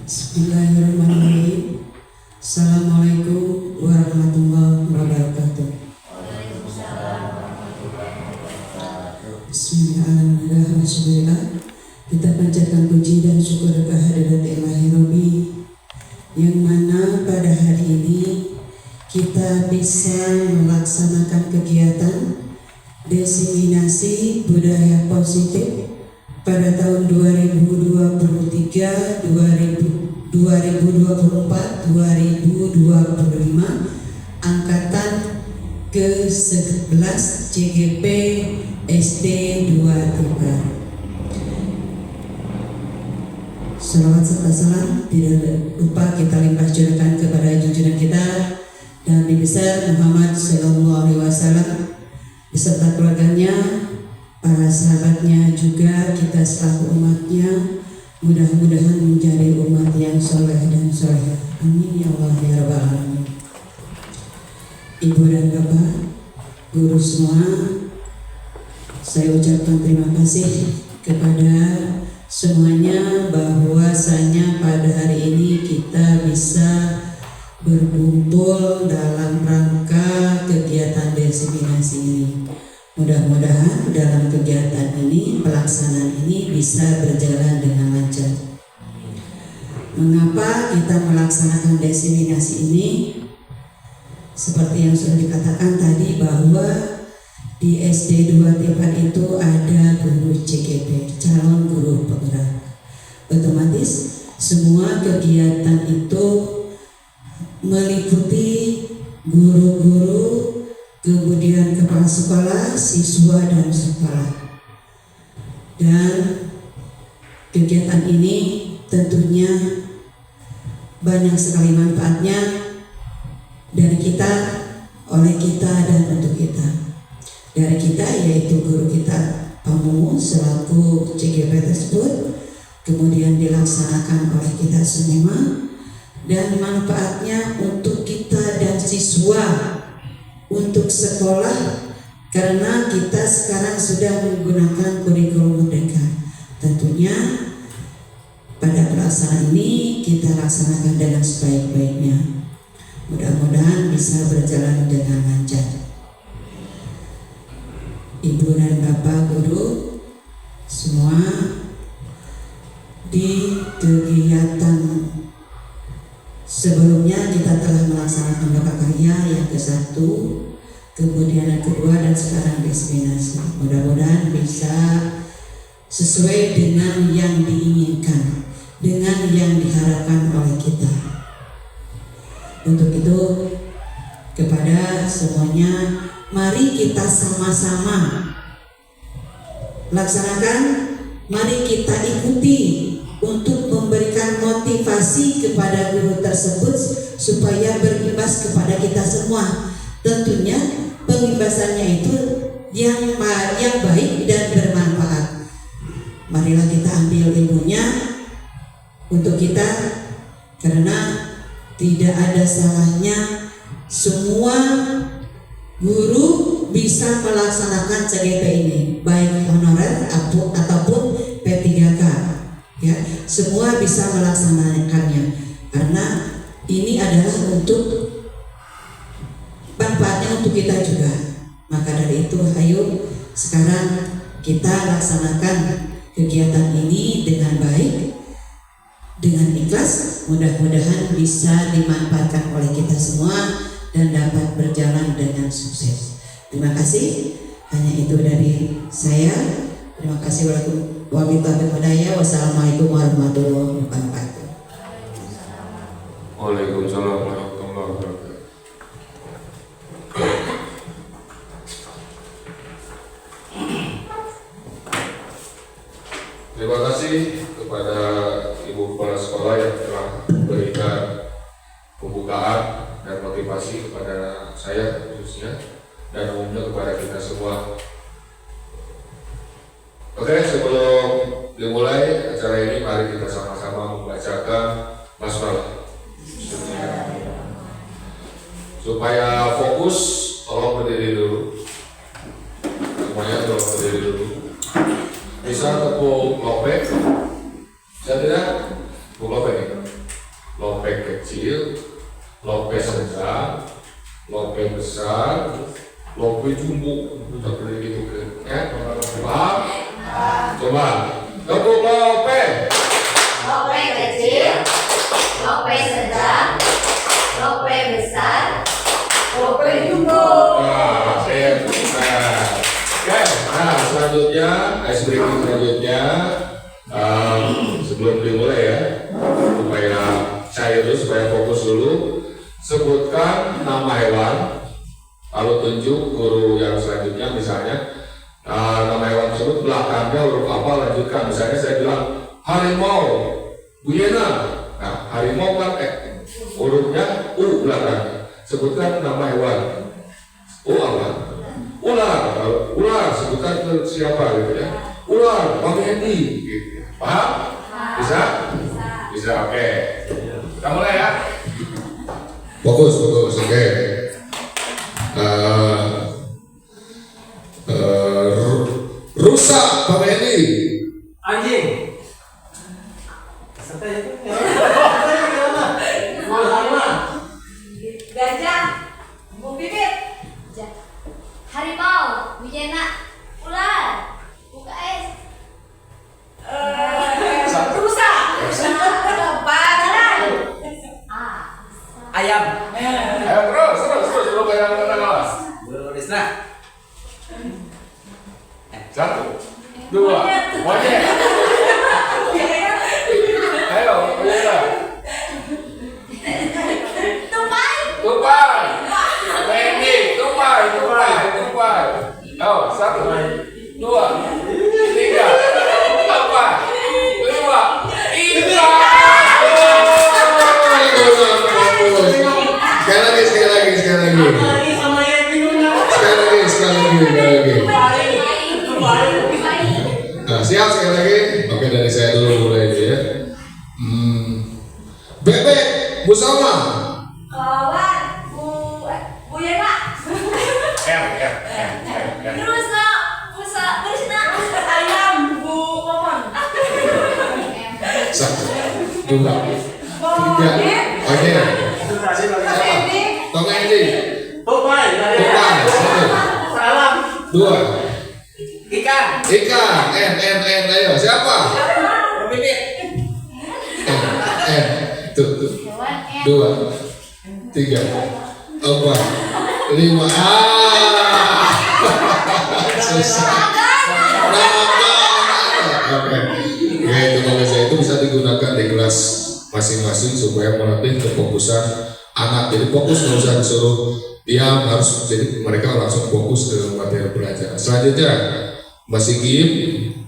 Bismillahirrahmanirrahim. Assalamualaikum warahmatullahi wabarakatuh. Bismillahirrahmanirrahim. Kita panjatkan puji dan syukur kehadirat Ilahi Rabbi, yang mana pada hari ini kita bisa melaksanakan kegiatan diseminasi budaya positif pada tahun 2023, 2024, 2025 angkatan ke-11 CGP SD 23. Salawat serta salam tidak lupa kita limpah curahkan kepada junjungan kita Nabi besar Muhammad Sallallahu Alaihi Wasallam beserta keluarganya, para sahabatnya, juga kita selaku umatnya. Mudah-mudahan menjadi umat yang soleh dan soleh. Amin ya Allah ya Rabbal Alamin. Ibu dan Bapak, guru semua, saya ucapkan terima kasih kepada semuanya bahwasanya pada hari ini kita bisa berkumpul dalam rangka kegiatan diseminasi ini. Mudah-mudahan dalam kegiatan ini, pelaksanaan ini bisa berjalan dengan lancar. Mengapa kita melaksanakan diseminasi ini? Seperti yang sudah dikatakan tadi bahwa di SD 2 Tipan itu ada guru CGP, calon guru penggerak. Otomatis semua kegiatan itu meliputi guru-guru, kemudian kepala sekolah, siswa dan sekolah. Dan kegiatan ini tentunya banyak sekali manfaatnya dari kita, oleh kita, dan untuk kita. Dari kita yaitu guru kita Pak Mumu selaku CGP tersebut, kemudian dilaksanakan oleh kita semua, dan manfaatnya untuk kita dan siswa, untuk sekolah, karena kita sekarang sudah menggunakan kurikulum merdeka. Tentunya pada pelaksanaan ini kita laksanakan dengan sebaik-baiknya. Mudah-mudahan bisa berjalan dengan lancar. Ibu dan Bapak guru semua, di kegiatan sebelumnya kita telah melaksanakan loka karya yang ke-1, kemudian yang kedua, dan sekarang diseminasi. Mudah-mudahan bisa sesuai dengan yang diinginkan, dengan yang diharapkan oleh kita. Untuk itu kepada semuanya, mari kita sama-sama laksanakan, mari kita ikuti untuk memberikan motivasi kepada guru tersebut supaya berimbas kepada kita semua. Tentunya pengimbasannya itu yang baik dan bermanfaat. Marilah kita ambil ilmunya untuk kita, karena tidak ada salahnya semua guru bisa melaksanakan CGP ini, baik honorer ataupun P3K. Ya, semua bisa melaksanakannya karena ini adalah untuk manfaatnya untuk kita juga. Maka dari itu, ayo sekarang kita laksanakan kegiatan ini dengan baik, dengan ikhlas. Mudah-mudahan bisa dimanfaatkan oleh kita semua dan dapat berjalan dengan sukses. Terima kasih. Hanya itu dari saya. Terima kasih. Wassalamualaikum warahmatullahi wabarakatuh. Waalaikumsalam warahmatullahi wabarakatuh. Terima kasih kepada Ibu Kepala Sekolah yang telah memberikan pembukaan dan motivasi kepada saya khususnya, dan umumnya kepada kita semua. Oke, sebelum dimulai acara ini, mari kita sama-sama membacakan basmalah. Supaya fokus, tolong berdiri dulu. Semuanya tolong berdiri dulu. Bisa tepuk lopek? Saya tidak tepuk lopek. sedang, lope besar, lope jumbo, seperti gitu kan? Paham? Coba, tepuk lope. Lope kecil, lope sedang, lope besar, lope jumbo. Nah, oke. Nah, selanjutnya, ice breaking selanjutnya, sebelum dimulai ya, supaya cair dulu, supaya fokus dulu, sebutkan nama hewan, lalu tunjuk guru yang selanjutnya, misalnya nama hewan tersebut belakangnya huruf apa, lanjutkan. Misalnya saya bilang harimau, Buyena. Nah, harimau kan hurufnya U belakangnya. Sebutkan nama hewan. U apa? Ular. Ular, sebutkan ke siapa gitu ya. Ular, Bang Hendy gitu. Paham? Bisa? Bisa, oke. Kita mulai ya. Fokus, oke. Rusa, Bang Hendy. Anjing. Gajah, Bu Pipit. Harimau, Bujena, ular, UKS. Rusa. Badan. Ayam. Ayo terus belum bayar kata-kata. Burung Risna. Satu, dua, monyet. Ayo, Buyena. Tupai. Hendy, tupai. Ayo, satu, dua, tiga, empat, lima, ikan. Sekali lagi. Nah, siap sekali lagi. Oke, dari saya dulu mulai aja ya. Bebek, Bu Salma. Kawan, Bu Yena. Rusna. Ayam, Bu Momon. Satu, dua, tiga. Oke. Tong Hendy. Tupai. Satu, Salam. dua. Ikan. N. Ayo, siapa? Pipit. N. Tuh. Dua, tiga, empat, lima. Susah. Oke. Ya, itu bahasa itu bisa digunakan di kelas masing-masing supaya melatih kefokusan anak. Jadi fokus, nggak usah disuruh diam, harus jadi mereka langsung fokus ke materi pelajaran. Selanjutnya, Mas Sigim,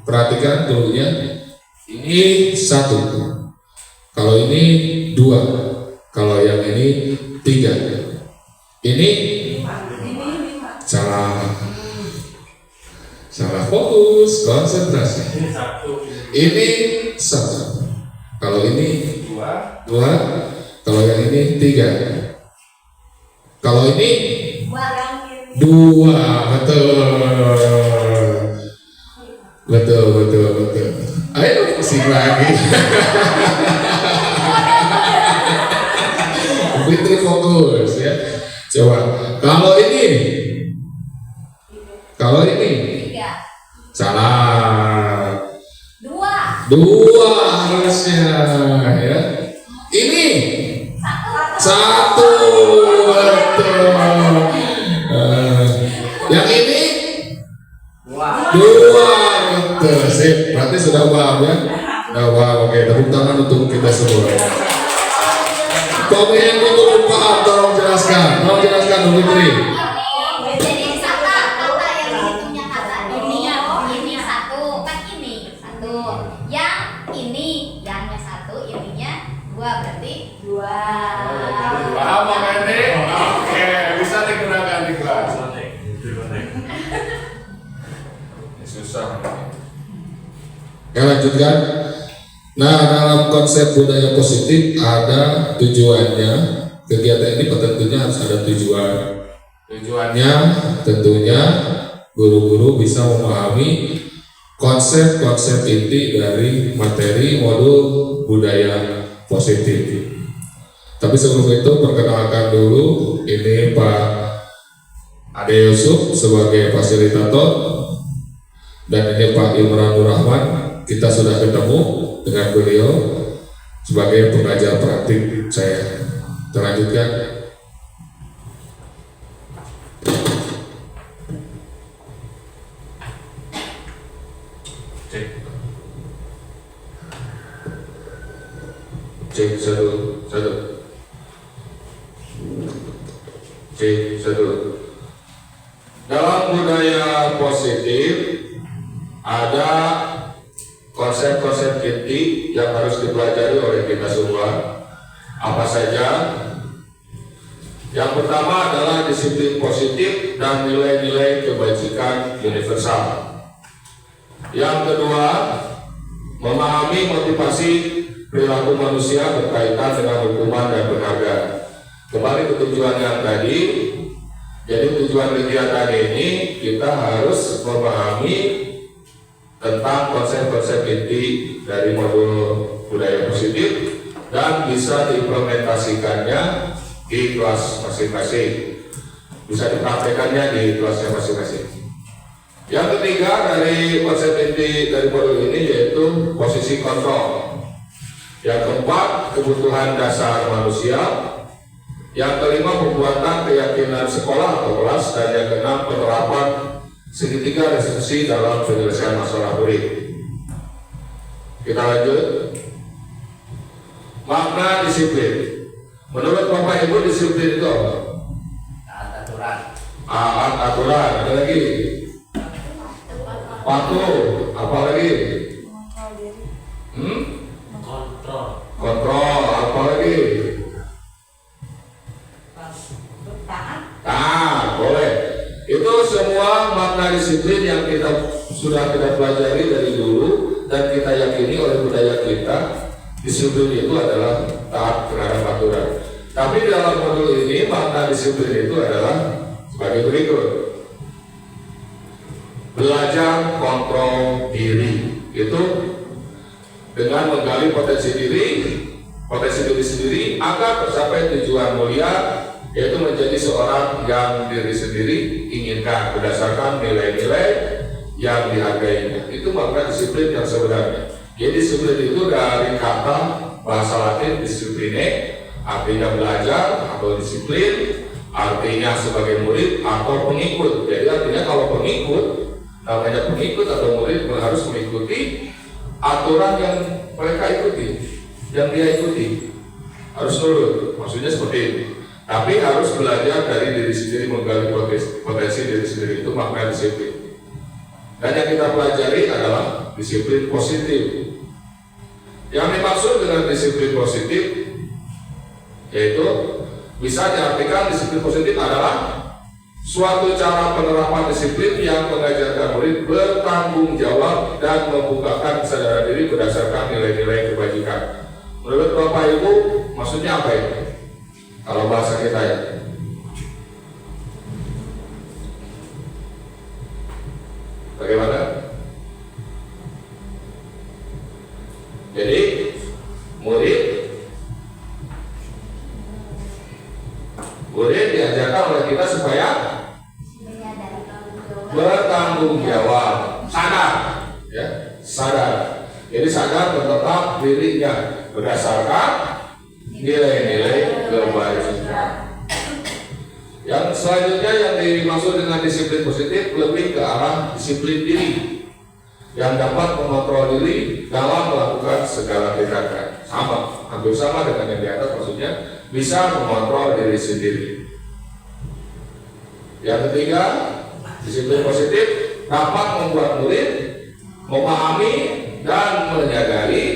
perhatikan dulunya. Ini satu. Kalau ini dua. Kalau yang ini tiga. Ini salah fokus, konsentrasi. Ini satu. Kalau ini dua. Kalau yang ini tiga. Kalau ini dua. Betul. Ayo pusing lagi. Fitri fokus ya. Coba. Kalau ini salah. Dua harusnya ya. Ini satu. Betul. Yang ini dua. Betul. Sip. Berarti sudah paham ya. Sudah paham. Oke, tepuk tangan untuk kita semua. Kok yang belum paham, tolong jelaskan dulu Fitri. Jadi kata yang dihitungnya kata ini satu kan ini satu, yang ini yangnya satu, ininya dua, berarti dua. Paham Bang Hendy? Oke, bisa digunakan di kelas. Ini susah. Oke, lanjutkan. Nah, dalam konsep budaya positif ada tujuannya. Kegiatan ini tentunya harus ada tujuan. Tujuannya tentunya guru-guru bisa memahami konsep-konsep inti dari materi modul budaya positif. Tapi sebelum itu perkenalkan dulu, ini Pak Ade Yusuf sebagai fasilitator, dan ini Pak Imran Nur Rahman. Kita sudah ketemu dengan beliau sebagai pengajar praktik saya. Terlanjutkan. Cek satu. Cek satu. Dalam budaya positif ada konsep-konsep inti yang harus dipelajari oleh kita semua. Apa saja? Yang pertama adalah disiplin positif dan nilai-nilai kebajikan universal. Yang kedua, memahami motivasi perilaku manusia berkaitan dengan hukuman dan penghargaan. Kembali ke tujuan yang tadi. Jadi tujuan kegiatan ini kita harus memahami tentang konsep-konsep inti dari modul budaya positif dan bisa diimplementasikannya di kelas masing-masing, bisa dipraktekannya di kelasnya masing-masing. Yang ketiga dari konsep inti dari modul ini yaitu posisi kontrol. Yang keempat, kebutuhan dasar manusia. Yang kelima, pembuatan keyakinan sekolah atau kelas. Dan yang keenam, penerapan segitiga restitusi dalam penyelesaian masalah murid. Kita lanjut. Makna disiplin. Menurut Bapak Ibu, disiplin itu apa? Aturan. Aturan. Ada lagi? Patuh. Apa lagi? Kontrol. Apa lagi? Boleh. Itu semua makna disiplin yang sudah kita pelajari dari dulu dan kita yakini oleh budaya kita. Disiplin itu adalah taat terhadap aturan. Tapi dalam modul ini makna disiplin itu adalah sebagai berikut: belajar kontrol diri. Itu dengan menggali potensi diri sendiri agar tercapai tujuan mulia, yaitu menjadi seorang yang diri sendiri inginkan berdasarkan nilai-nilai yang dihargainya. Itu makna disiplin yang sebenarnya. Jadi disiplin itu dari kata bahasa Latin discipline, artinya belajar atau disiplin, artinya sebagai murid atau pengikut. Jadi artinya kalau pengikut, namanya pengikut atau murid harus mengikuti aturan yang mereka ikuti, yang dia ikuti, harus nurut. Maksudnya seperti ini. Tapi harus belajar dari diri sendiri, menggali potensi diri sendiri. Itu makna disiplin. Dan yang kita pelajari adalah disiplin positif. Yang dimaksud dengan disiplin positif yaitu bisa diartikan disiplin positif adalah suatu cara penerapan disiplin yang mengajarkan murid bertanggung jawab dan membukakan kesadaran diri berdasarkan nilai-nilai kebajikan. Menurut Bapak Ibu, maksudnya apa itu? Kalau bahasa kita ya. Bagaimana? Jadi murid diajarkan oleh kita supaya bertanggung jawab, sadar, ya, sadar. Jadi sadar tentang dirinya berdasarkan nilai-nilai kebajikan. Yang selanjutnya yang dimaksud dengan disiplin positif lebih ke arah disiplin diri yang dapat mengontrol diri dalam melakukan segala tindakan. Sama, hampir sama dengan yang di atas, maksudnya bisa mengontrol diri sendiri. Yang ketiga, disiplin positif dapat membuat murid memahami dan menyadari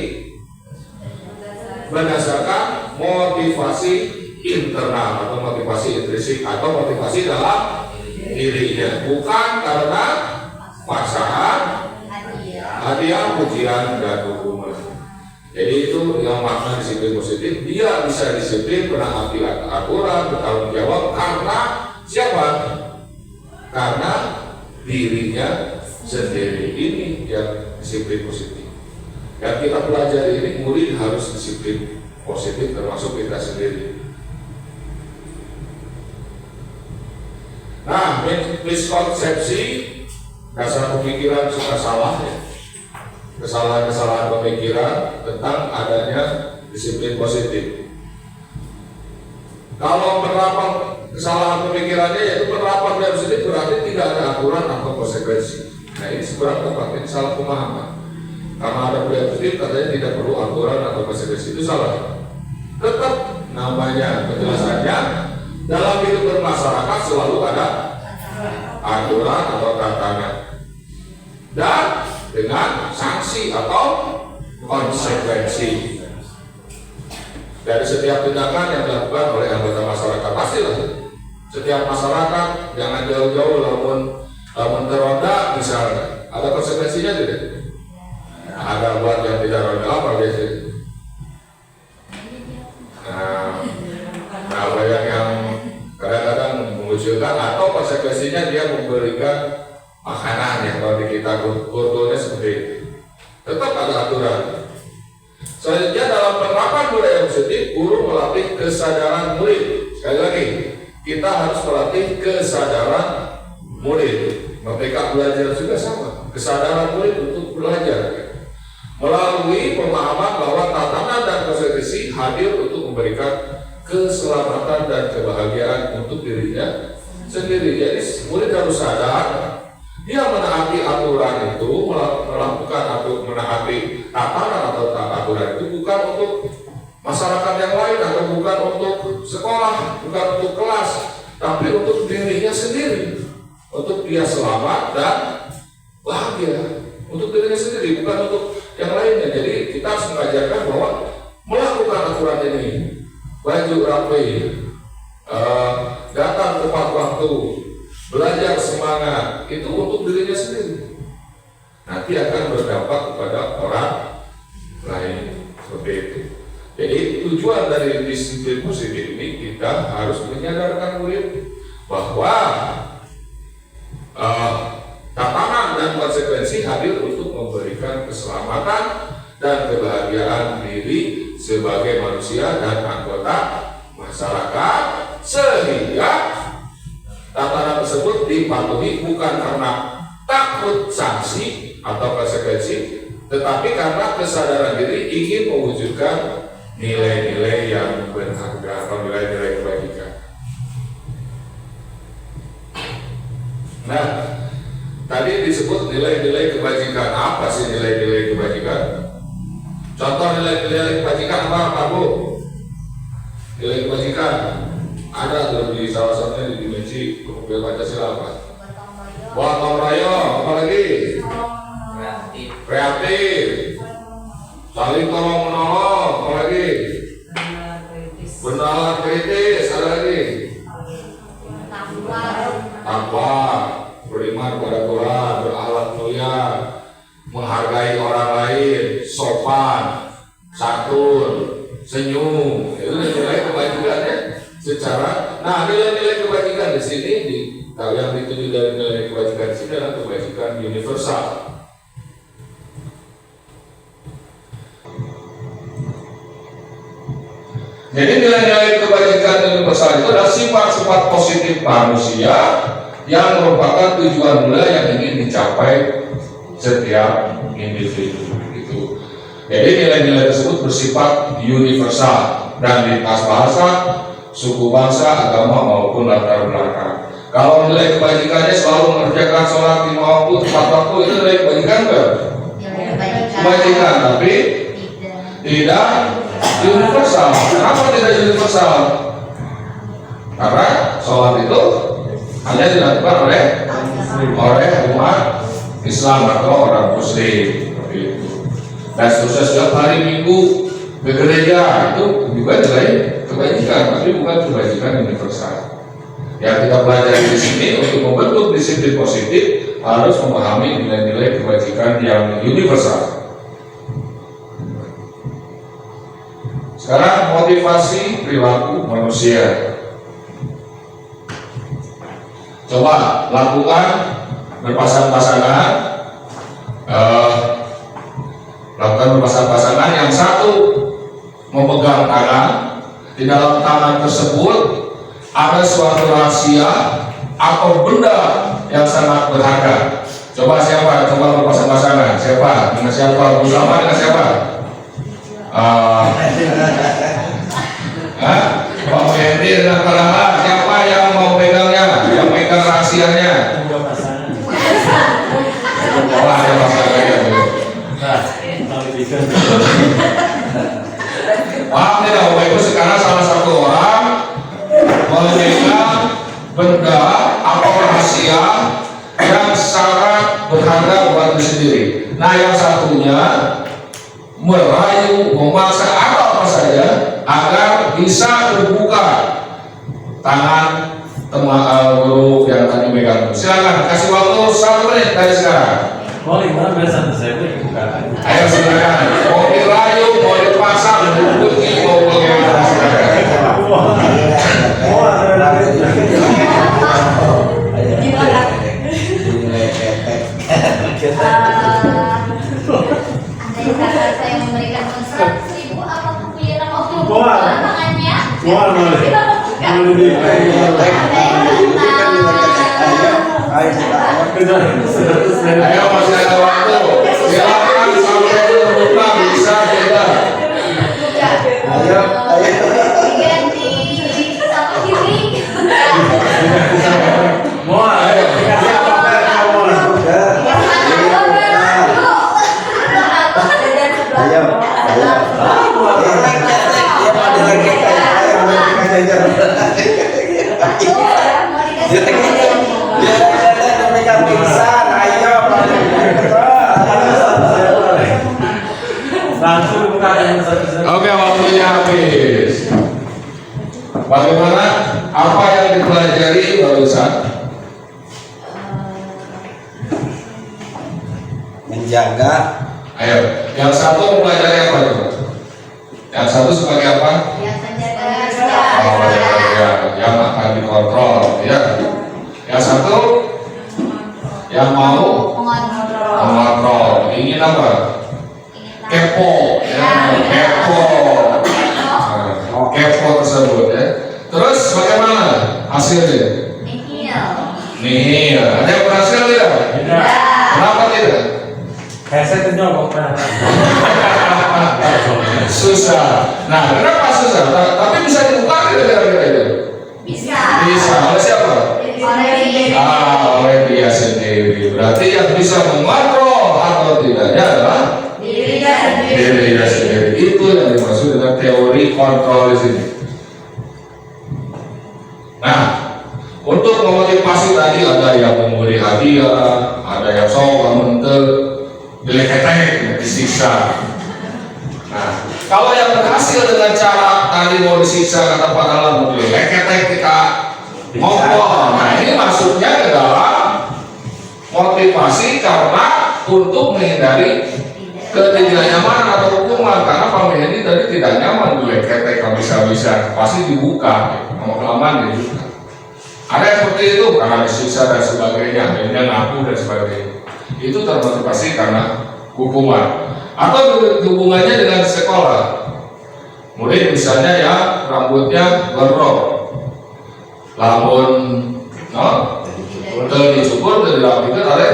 berdasarkan motivasi internal atau motivasi intrinsik atau motivasi dalam dirinya, bukan karena paksaan, hadiah, pujian, dan hukuman. Jadi itu yang makna disiplin positif. Dia bisa disiplin, menaati aturan, bertanggung jawab karena siapa? Karena dirinya sendiri. Ini yang disiplin positif. Yang kita pelajari ini, murid harus disiplin positif termasuk kita sendiri. miskonsepsi, dasar pemikiran suka salah ya. Kesalahan-kesalahan pemikiran tentang adanya disiplin positif. Kalau penerapan kesalahan pemikirannya yaitu penerapan budaya positif berarti tidak ada aturan atau konsekuensi. Nah ini sebenarnya tepat, ini salah pemahaman. Karena ada budaya positif katanya tidak perlu aturan atau konsekuensi, itu salah. Tetap namanya penjelasannya dalam hidup bermasyarakat selalu ada aturan atau tantangan dan dengan sanksi atau konsekuensi dari setiap tindakan yang dilakukan oleh anggota masyarakat. Pastilah setiap masyarakat jangan jauh-jauh lamun teronda misalnya ada konsekuensinya tidak? Ada buat yang tidak ronda apa biasanya? Nah yang kadang-kadang mengucilkan atau konsekuensinya dia memberikan makanan yang kalau di kita kulturnya seperti itu. Tetap ada aturan. Selanjutnya dalam penerapan budaya positif, guru melatih kesadaran murid. Sekali lagi, kita harus melatih kesadaran murid. Merdeka belajar juga sama. Kesadaran murid untuk belajar melalui pemahaman bahwa tatanan dan konsekuensi hadir untuk memberikan keselamatan dan kebahagiaan untuk dirinya sendiri. Jadi murid harus sadar dia menaati aturan itu, menaati tatanan atau aturan itu bukan untuk masyarakat yang lain atau bukan untuk sekolah, bukan untuk kelas, tapi untuk dirinya sendiri, untuk dia selamat dan bahagia, untuk dirinya sendiri, bukan untuk yang lainnya. Jadi kita harus mengajarkan bahwa melakukan aturan ini, baju rapi, datang tepat waktu, belajar semangat, itu untuk dirinya sendiri. Nanti akan berdampak kepada orang lain, seperti itu. Jadi tujuan dari disiplin positif ini kita harus menyadarkan murid bahwa tatanan dan konsekuensi hadir untuk memberikan keselamatan dan kebahagiaan diri sebagai manusia dan anggota masyarakat, sehingga tatanan tersebut dipatuhi bukan karena takut sanksi atau konsekuensi, tetapi karena kesadaran diri ingin mewujudkan nilai-nilai yang berharga atau nilai-nilai kebajikan. Nah, tadi disebut nilai-nilai kebajikan. Apa sih nilai-nilai kebajikan? Contoh nilai-nilai kebajikan apa, Pak Bu? Nilai kebajikan ada tuh di salah satunya di dimensi kepemimpinan Pancasila apa? Gotong royong, apa lagi? Kreatif, saling tolong menolong, apa lagi? Benar kritis, ada lagi? Takwa, beriman kepada Tuhan, berakhlak mulia, menghargai orang lain, sopan, santun, senyum. Itu nilai kebajikan ya. Nah, nilai-nilai kebajikan di sini yang dituju dari nilai kebajikan di sini adalah kebajikan universal. Jadi nilai-nilai kebajikan universal itu adalah sifat-sifat positif manusia yang merupakan tujuan mulia yang ingin dicapai setiap individu. Gitu. Jadi nilai-nilai tersebut bersifat universal dan lintas bahasa, suku, bangsa, agama maupun latar belakang. Kalau nilai kebajikannya selalu mengerjakan sholat 5 waktu tepat waktu, itu nilai kebajikan kan? Kebajikan, tapi tidak universal. Kenapa tidak universal? Karena sholat itu hanya dilakukan oleh umat Islam atau orang Muslim, seperti itu. Dan seterusnya setiap hari Minggu ke gereja itu juga nilai kebajikan, tapi bukan kebajikan universal. Yang kita belajar di sini untuk membentuk disiplin positif harus memahami nilai-nilai kebajikan yang universal. Sekarang motivasi perilaku manusia. Coba lakukan berpasang-pasangan, yang satu memegang tangan, di dalam tangan tersebut ada suatu rahasia atau benda yang sangat berharga. Coba siapa? Coba berpasang-pasangan. Siapa? Dengan siapa? Bersama dengan siapa? Pak Hendy dengan Kalaha. Siapa yang mau pegangnya? Yang pegang rahasianya? Wah, ada pasangannya. Paham tidak Bapak Ibu? Sekarang salah satu orang memegang benda atau rahasia yang sangat berharga buat diri sendiri. Nah, yang satunya merayu, memaksa atau apa saja agar bisa terbuka tangan teman guru yang tadi megang. Silakan kasih waktu 1 menit dari sekarang. Oh, gimana biasa saya buka. Ayo silakan. Mau dirayu, mau dipaksa, mau dikunci, mau bagaimana silakan. Andai kata saya memberikan 100.000 apa kepikiran mau Wah. tangannya? Wah, boleh. Ayo masih ada waktu. Silakan sampai terbuka bisa kita. Ganti sama kiri. Mau ayo dikasih apa mau? Langsung buka yang satu-satu. Oke, waktunya habis. Bagaimana? Apa yang dipelajari barusan? Menjaga. Ayo, yang satu mempelajari apa coba? Yang satu sebagai apa? Yang menjaga Oh, ya, yang akan dikontrol, ya. Yang satu, yang mau mengontrol. Ingin apa? Kepo, ya, kepo. Nah, kepo tersebut, ya. Terus bagaimana hasilnya? Nihil. Ada yang berhasil tidak? Kenapa tidak? Kayak saya nyolong kan. Susah. Nah, kenapa susah? Tapi bisa dibuka tidak kira-kira itu? Bisa. Bisa. Oleh siapa? Oleh dia sendiri. Berarti yang bisa mengontrol atau tidaknya adalah diri dia sendiri. Itu yang dimaksud dengan teori kontrol di sini. Nah, untuk memotivasi tadi ada yang memberi hadiah, ada yang sok mentel, dileketeng, disiksa. Nah, kalau yang berhasil dengan cara tadi mau disiksa kata Pak Dalam, dileketeng kita ngomong. Nah, ini maksudnya adalah motivasi karena untuk menghindari ketidaknyamanan atau hukuman, karena Pak Mehdi tadi tidak nyaman dileketeng bisa-bisa, pasti dibuka, lama-kelamaan dibuka. Ada yang seperti itu karena disiksa dan sebagainya, akhirnya ngaku dan sebagainya. Itu termotivasi karena hukuman. Atau hubungannya dengan sekolah. Murid misalnya ya rambutnya gondrong, lamun dicukur dari dirapikan oleh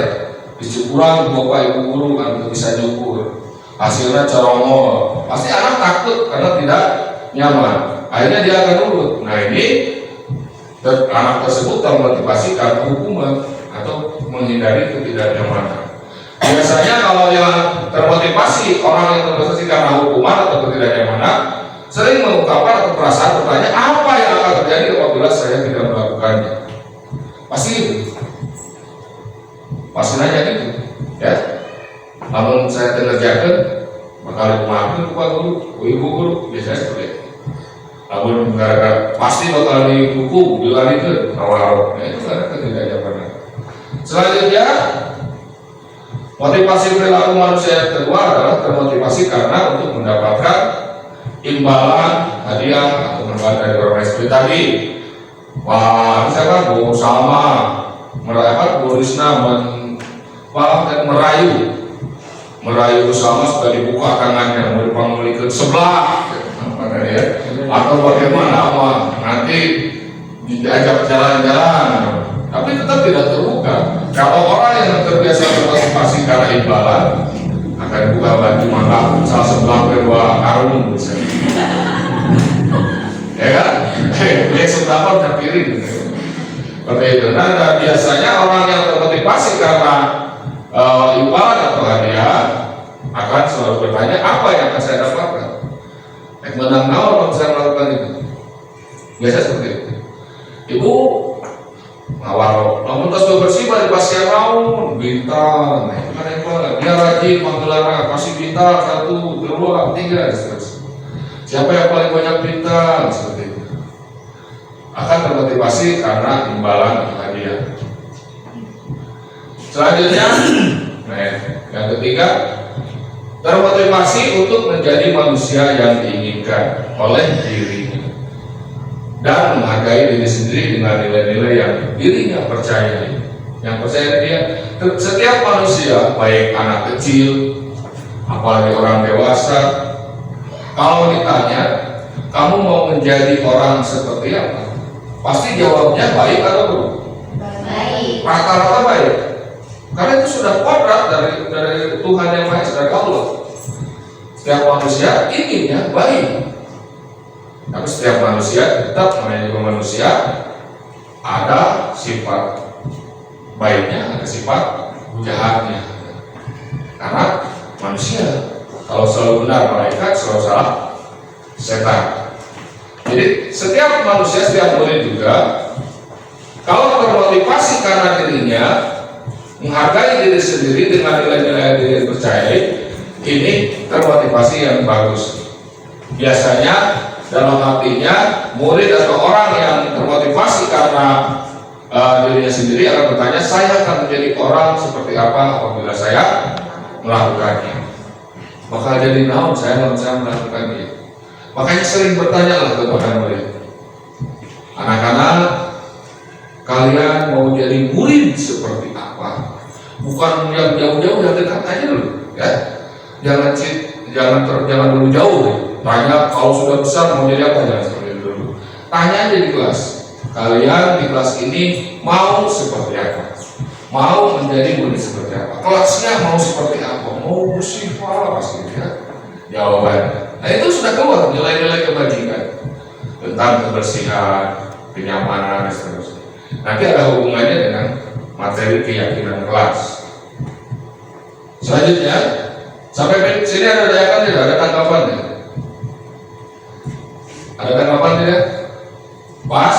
dicukuran bapak ibu guru kan bisa nyukur, hasilnya corongol, pasti anak takut karena tidak nyaman, akhirnya dia akan nurut. Nah, ini anak tersebut termotivasi karena hukuman atau menghindari ketidaknyamanan. Biasanya kalau yang termotivasi, orang yang termotivasi karena hukuman atau ketidaknyamanan sering mengungkapkan atau perasaan bertanya apa yang akan terjadi apabila saya tidak melakukannya. Pasti itu, pasti nanya gitu, ya. Namun saya tengerjakan bakal dimaafkan kepada guru, ibu guru, biasanya seperti itu. Namun pasti bakal dihukum, dilarikan, nawar. Nah, itu karena ketidaknyamanan. Selanjutnya, motivasi perilaku manusia yang kedua adalah termotivasi karena untuk mendapatkan imbalan, hadiah atau manfaat dari orang lain seperti tadi. Wah, misalkan Bu Salma, Bu Risna merayu Bu Salma supaya dibuka tangannya, mau dipanggilkan sebelah, ya. Atau bagaimana nanti diajak jalan-jalan. Tapi tapi tetap tidak terbuka. Kalau orang yang terbiasa bermotivasi karena imbalan akan buka baju maka salah sebelah kedua karung misalnya. Ya kan? Dia seberapa udah piring. Seperti itu. Nah, biasanya orang yang termotivasi karena imbalan atau hadiah akan selalu bertanya apa yang akan saya dapatkan. Menang kalau saya melakukan itu. Biasa seperti itu. Ibu awal namun tas bersih pada pasien mau bintang, dia rajin menggelar kasih bintang 1, 2, 3 seterusnya. Siapa yang paling banyak bintang seperti itu akan termotivasi karena imbalan hadiah. Selanjutnya, yang ketiga, termotivasi untuk menjadi manusia yang diinginkan oleh dirinya dan menghargai diri sendiri dengan nilai-nilai yang dirinya percayai. Yang percaya dia, setiap manusia, baik anak kecil, apalagi orang dewasa, kalau ditanya, kamu mau menjadi orang seperti apa? Pasti jawabnya baik atau buruk? Baik. Rata-rata baik. Karena itu sudah kodrat dari Tuhan yang Maha Esa, dari Allah. Setiap manusia inginnya baik. Tapi setiap manusia tetap namanya juga manusia, ada sifat baiknya, ada sifat jahatnya. Karena manusia, kalau selalu benar malaikat, selalu salah setan. Jadi setiap manusia, setiap murid juga, kalau termotivasi karena dirinya, menghargai diri sendiri dengan nilai-nilai yang diri percayai, ini termotivasi yang bagus. Biasanya dalam artinya murid atau orang yang termotivasi karena dirinya sendiri akan bertanya, saya akan menjadi orang seperti apa apabila saya melakukannya. Maka jadi naon saya melakukannya. Makanya sering bertanyalah kepada murid, anak-anak, kalian mau jadi murid seperti apa? Bukan yang jauh-jauh, yang dekat aja dulu, ya. Jangan dulu jauh. Tanya kalau sudah besar mau jadi apa, jangan seperti itu dulu. Tanya aja di kelas. Kalian di kelas ini mau seperti apa? Mau menjadi murid seperti apa? Kelasnya mau seperti apa? Mau bersifat pasti ya. Jawabannya. Nah itu sudah keluar nilai-nilai kebajikan tentang kebersihan, kenyamanan dan seterusnya. Nanti ada hubungannya dengan materi keyakinan kelas. Selanjutnya, sampai sini ada dayakan tidak? Ada tanggapan tidak? Ada tanggapan tidak? Pas?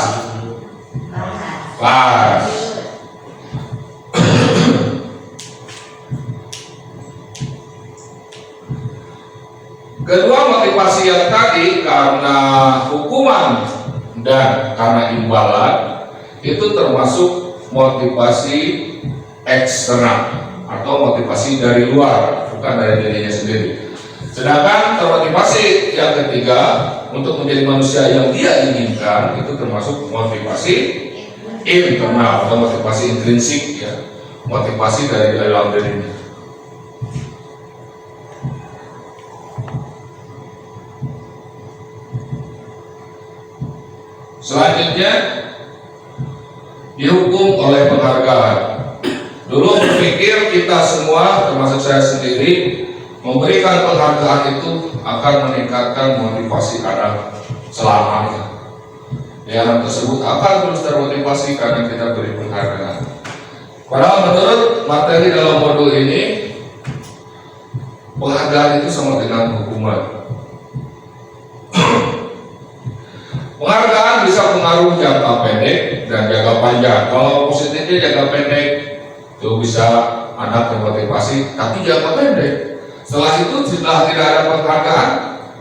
Pas. Kedua, motivasi yang tadi karena hukuman dan karena imbalan itu termasuk motivasi eksternal atau motivasi dari luar, bukan dari dirinya sendiri. Sedangkan termotivasi yang ketiga untuk menjadi manusia yang dia inginkan itu termasuk motivasi internal atau motivasi intrinsik, ya, motivasi dari dalam dirinya. Selanjutnya dihukum oleh penghargaan. Dulu berpikir kita semua, termasuk saya sendiri, memberikan penghargaan itu akan meningkatkan motivasi anak selamanya. Yang tersebut akan terus termotivasi karena kita beri penghargaan. Padahal menurut materi dalam modul ini, penghargaan itu sama dengan hukuman. Penghargaan bisa pengaruh jangka pendek dan jangka panjang. Kalau positifnya jangka pendek, itu bisa anak termotivasi, tapi jangka pendek. Setelah itu setelah tidak ada penghargaan,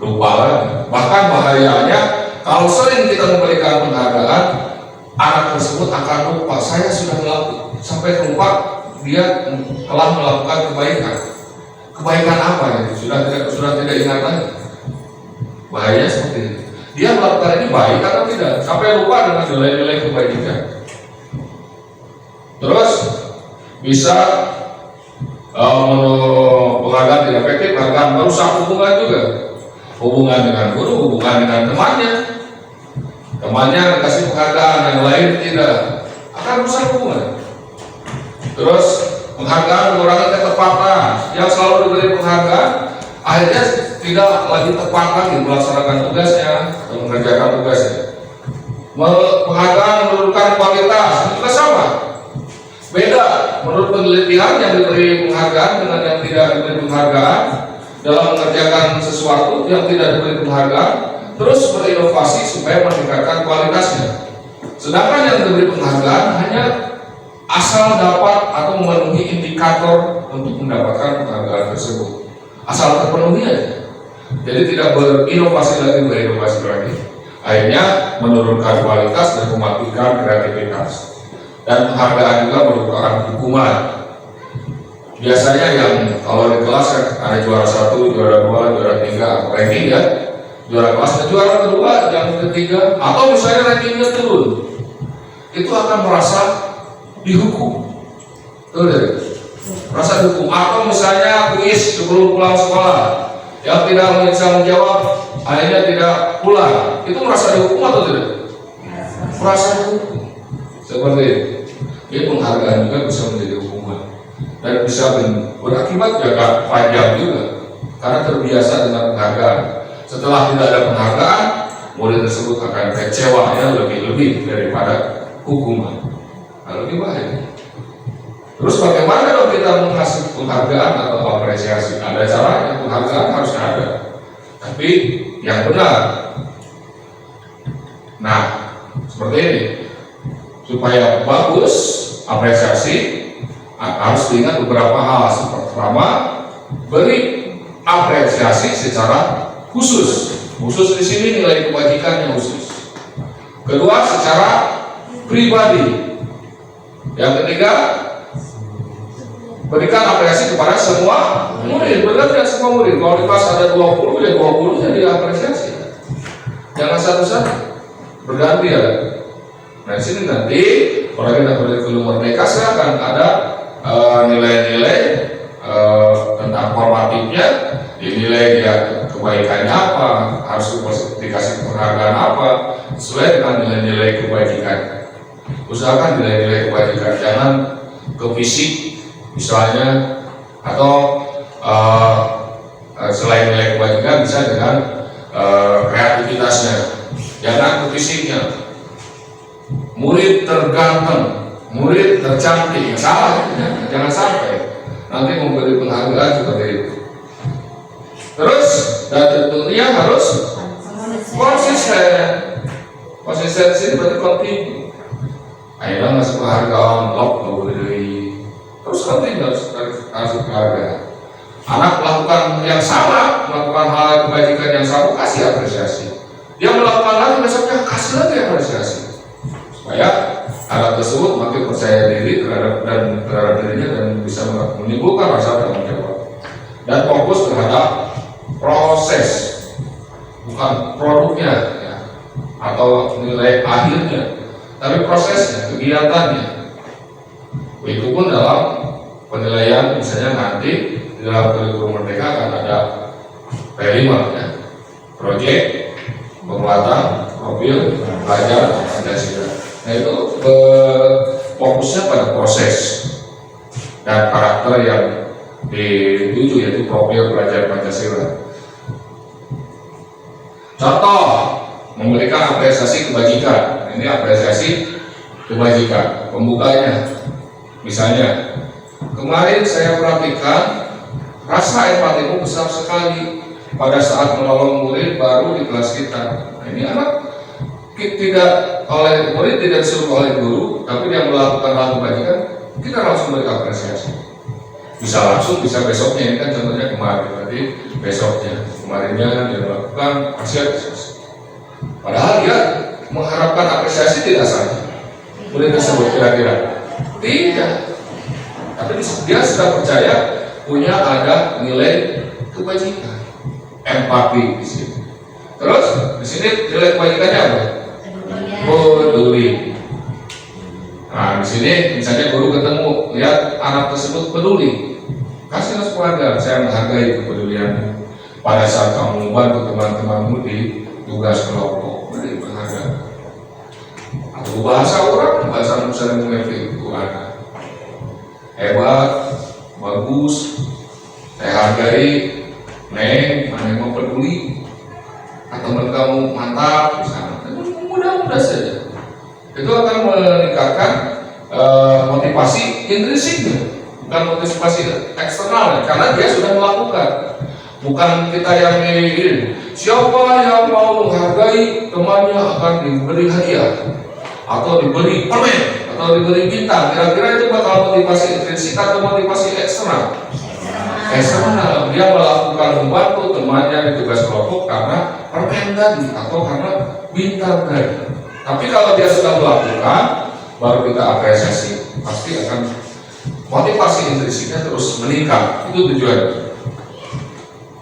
lupa lagi. Bahkan bahayanya kalau sering kita memberikan penghargaan, anak tersebut akan lupa. Saya sudah melakukan, sampai lupa dia telah melakukan kebaikan. Kebaikan apa ya? Sudah tidak ingat lagi. Bahaya seperti itu. Dia melakukan ini baik atau tidak, sampai lupa dengan nilai-nilai kebaikan. Terus bisa penghargaan tidak efektif, akan merusak hubungan juga. Hubungan dengan guru, hubungan dengan temannya. Temannya kasih penghargaan, yang lain tidak. akan rusak hubungan. Terus penghargaan mengurangi ketepatan, yang selalu diberi penghargaan akhirnya tidak lagi tepat lagi melaksanakan tugasnya atau mengerjakan tugasnya. Penghargaan menurunkan kualitas, itu juga sama. Beda menurut penelitian, yang diberi penghargaan dengan yang tidak diberi penghargaan dalam mengerjakan sesuatu. Yang tidak diberi penghargaan terus berinovasi supaya meningkatkan kualitasnya, sedangkan yang diberi penghargaan hanya asal dapat atau memenuhi indikator untuk mendapatkan penghargaan tersebut, asal terpenuhi aja. Jadi tidak berinovasi lagi, akhirnya menurunkan kualitas dan mematikan kreativitas. Dan penghargaan juga merupakan hukuman. Biasanya yang kalau di kelas ada juara 1, juara 2, juara 3 ranking ya, juara kelas, juara kedua, yang ketiga, atau misalnya rankingnya turun, itu akan merasa dihukum. Merasa dihukum. Atau misalnya kuis sebelum pulang sekolah, yang tidak bisa menjawab akhirnya tidak pulang, itu merasa dihukum atau tidak? Merasa dihukum. Seperti itu. Jadi penghargaan juga bisa menjadi hukuman dan bisa berakibat jangka panjang juga karena terbiasa dengan penghargaan. Setelah tidak ada penghargaan, murid tersebut akan kecewa ya, lebih daripada hukuman. Lebih baik. Terus bagaimana kalau kita mengasih penghargaan atau apresiasi? Ada caranya, penghargaan harus ada, tapi yang benar. Nah, seperti ini. Supaya bagus apresiasi harus diingat beberapa hal. Pertama, beri apresiasi secara khusus. Khusus di sini nilai kebajikannya khusus. Kedua, secara pribadi. Yang ketiga, berikan apresiasi kepada semua murid. Benar tidak semua murid? Kalau di kelas ada 20, ya 20 nya diapresiasi. Jangan satu-satu, berganti ya. Nah, di sini nanti kalau kita kurikulum merdeka akan ada nilai-nilai tentang formatifnya, dinilai dia kebaikannya apa, harus dikasih penghargaan apa, sesuai dengan nilai-nilai kebajikan. Usahakan nilai-nilai kebajikan, jangan ke fisik misalnya, atau selain nilai kebajikan bisa dengan kreativitasnya, jangan ke fisiknya. Murid terganteng, murid tercantik, salah, jangan sampai nanti memberi penghargaan seperti itu. Terus dan tentunya harus konsisten. Konsistensi berarti kontinu. Akhirnya ngasih penghargaan, lock dari terus kontinu harus penghargaan. Anak melakukan yang sama, melakukan hal kebajikan yang sama, kasih apresiasi. Dia melakukan lagi besoknya, kasih lagi apresiasi. Supaya anak tersebut makin percaya diri terhadap dirinya dan bisa menimbulkan rasa tanggung jawab dan fokus terhadap proses, bukan produknya ya, atau nilai akhirnya, tapi prosesnya, kegiatannya. Itu pun dalam penilaian, misalnya nanti di dalam kurikulum merdeka akan ada P5 ya, proyek, penguatan, profil, pelajar, Pancasila. Nah itu fokusnya pada proses dan karakter yang dituju, yaitu profil pelajar Pancasila. Contoh, memberikan apresiasi kebajikan. Ini apresiasi kebajikan. Pembukanya, misalnya, kemarin saya perhatikan rasa empatimu besar sekali pada saat menolong murid baru di kelas kita. Nah, ini anak tidak oleh murid, tidak disuruh oleh guru, tapi dia melakukan hal kebajikan, kita langsung beri apresiasi. Bisa langsung, bisa besoknya. Ini kan contohnya kemarin, berarti besoknya, kemarinnya dia melakukan apresiasi. Padahal dia mengharapkan apresiasi tidak saja murid tersebut kira-kira tidak, tapi dia sudah percaya punya ada nilai kebajikan, empati di sini. Terus di sini nilai kebajikannya apa? Peduli. Nah, di sini misalnya guru ketemu, lihat anak tersebut peduli, kasih penghargaan. Saya menghargai kepedulianmu pada saat kamu membantu teman-temanmu di tugas kelompok. Beri penghargaan. Atau bahasa orang, bahasa Muslim mengerti itu anak hebat, bagus, saya hargai, neng, mana yang mau peduli, atau teman kamu mantap, misalnya, mudah-mudah saja. Itu akan meningkatkan motivasi intrinsik, bukan motivasi eksternal, karena dia sudah melakukan. Bukan kita yang milih, siapa yang mau menghargai temannya akan diberi hadiah, atau diberi permen, atau diberi bintang. Kira-kira itu bakal motivasi intrinsik atau motivasi eksternal? Eksternal. Dia melakukan membantu temannya di tugas kelompok karena permen tadi atau karena bintang tadi. Tapi kalau dia sudah melakukan, baru kita apresiasi, pasti akan motivasi intrinsiknya terus meningkat. Itu tujuannya.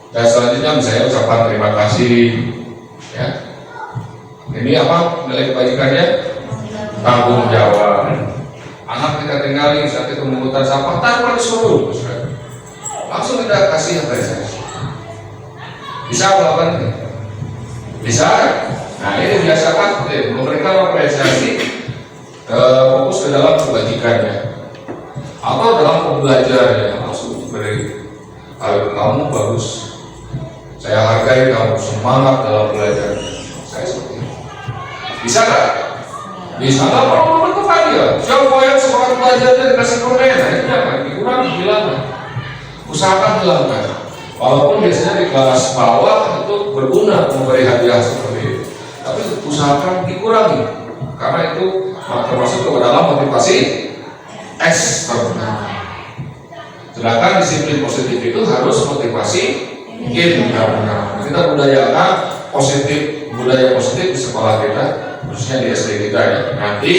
Dan selanjutnya saya ucapkan terima kasih. Ya. Ini apa nilai kebajikannya? Tanggung jawab. Anak kita tinggalin saat itu mengutar sampah tanpa disuruh, langsung kita kasih apresiasi. Bisa melakukan ini? Bisa. Nah ini biasakan memberikan apresiasi fokus ke dalam kebajikannya atau dalam pembelajarannya, langsung beri. Kalau kamu bagus, saya hargai kamu semangat dalam belajar. Saya seperti itu. Bisa nggak? Bisa nggak? Perlu bentuk dia. Siapa yang semangat belajarnya dikasih permen? Nah, ini apa? Dikurangi, hilangkan. Usahakan hilangkan. Walaupun biasanya di kelas bawah itu berguna memberi hadiah seperti itu, tapi usahakan dikurangi karena itu termasuk ke dalam motivasi eksternal. Sedangkan disiplin positif itu harus motivasi internal. Kita budayakan budaya positif di sekolah kita, khususnya di SD kita ya. Nanti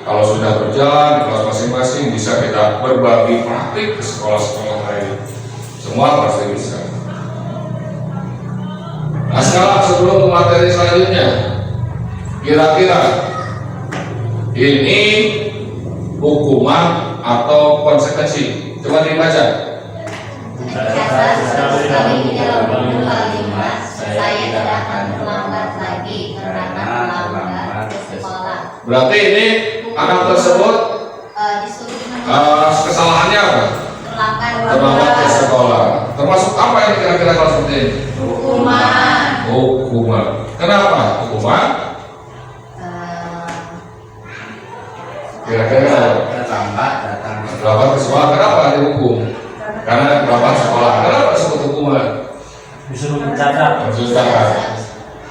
kalau sudah berjalan di kelas masing-masing bisa kita berbagi praktik ke sekolah-sekolah lain. Semua pasti bisa. Nah sekarang sebelum ke materi selanjutnya, kira-kira ini hukuman atau konsekuensi? Coba dibaca. Saya tidak akan terlambat lagi karena terlambat ke sekolah. Berarti ini anak tersebut kesalahannya apa? Terlambat ke sekolah. Termasuk apa ini kira-kira kalau seperti ini? Hukuman. Kenapa hukuman? Kira-kira terlambat ke sekolah. Kenapa dihukum? Karena terlambat sekolah. Kenapa disebut hukuman? Disuruh mencatat.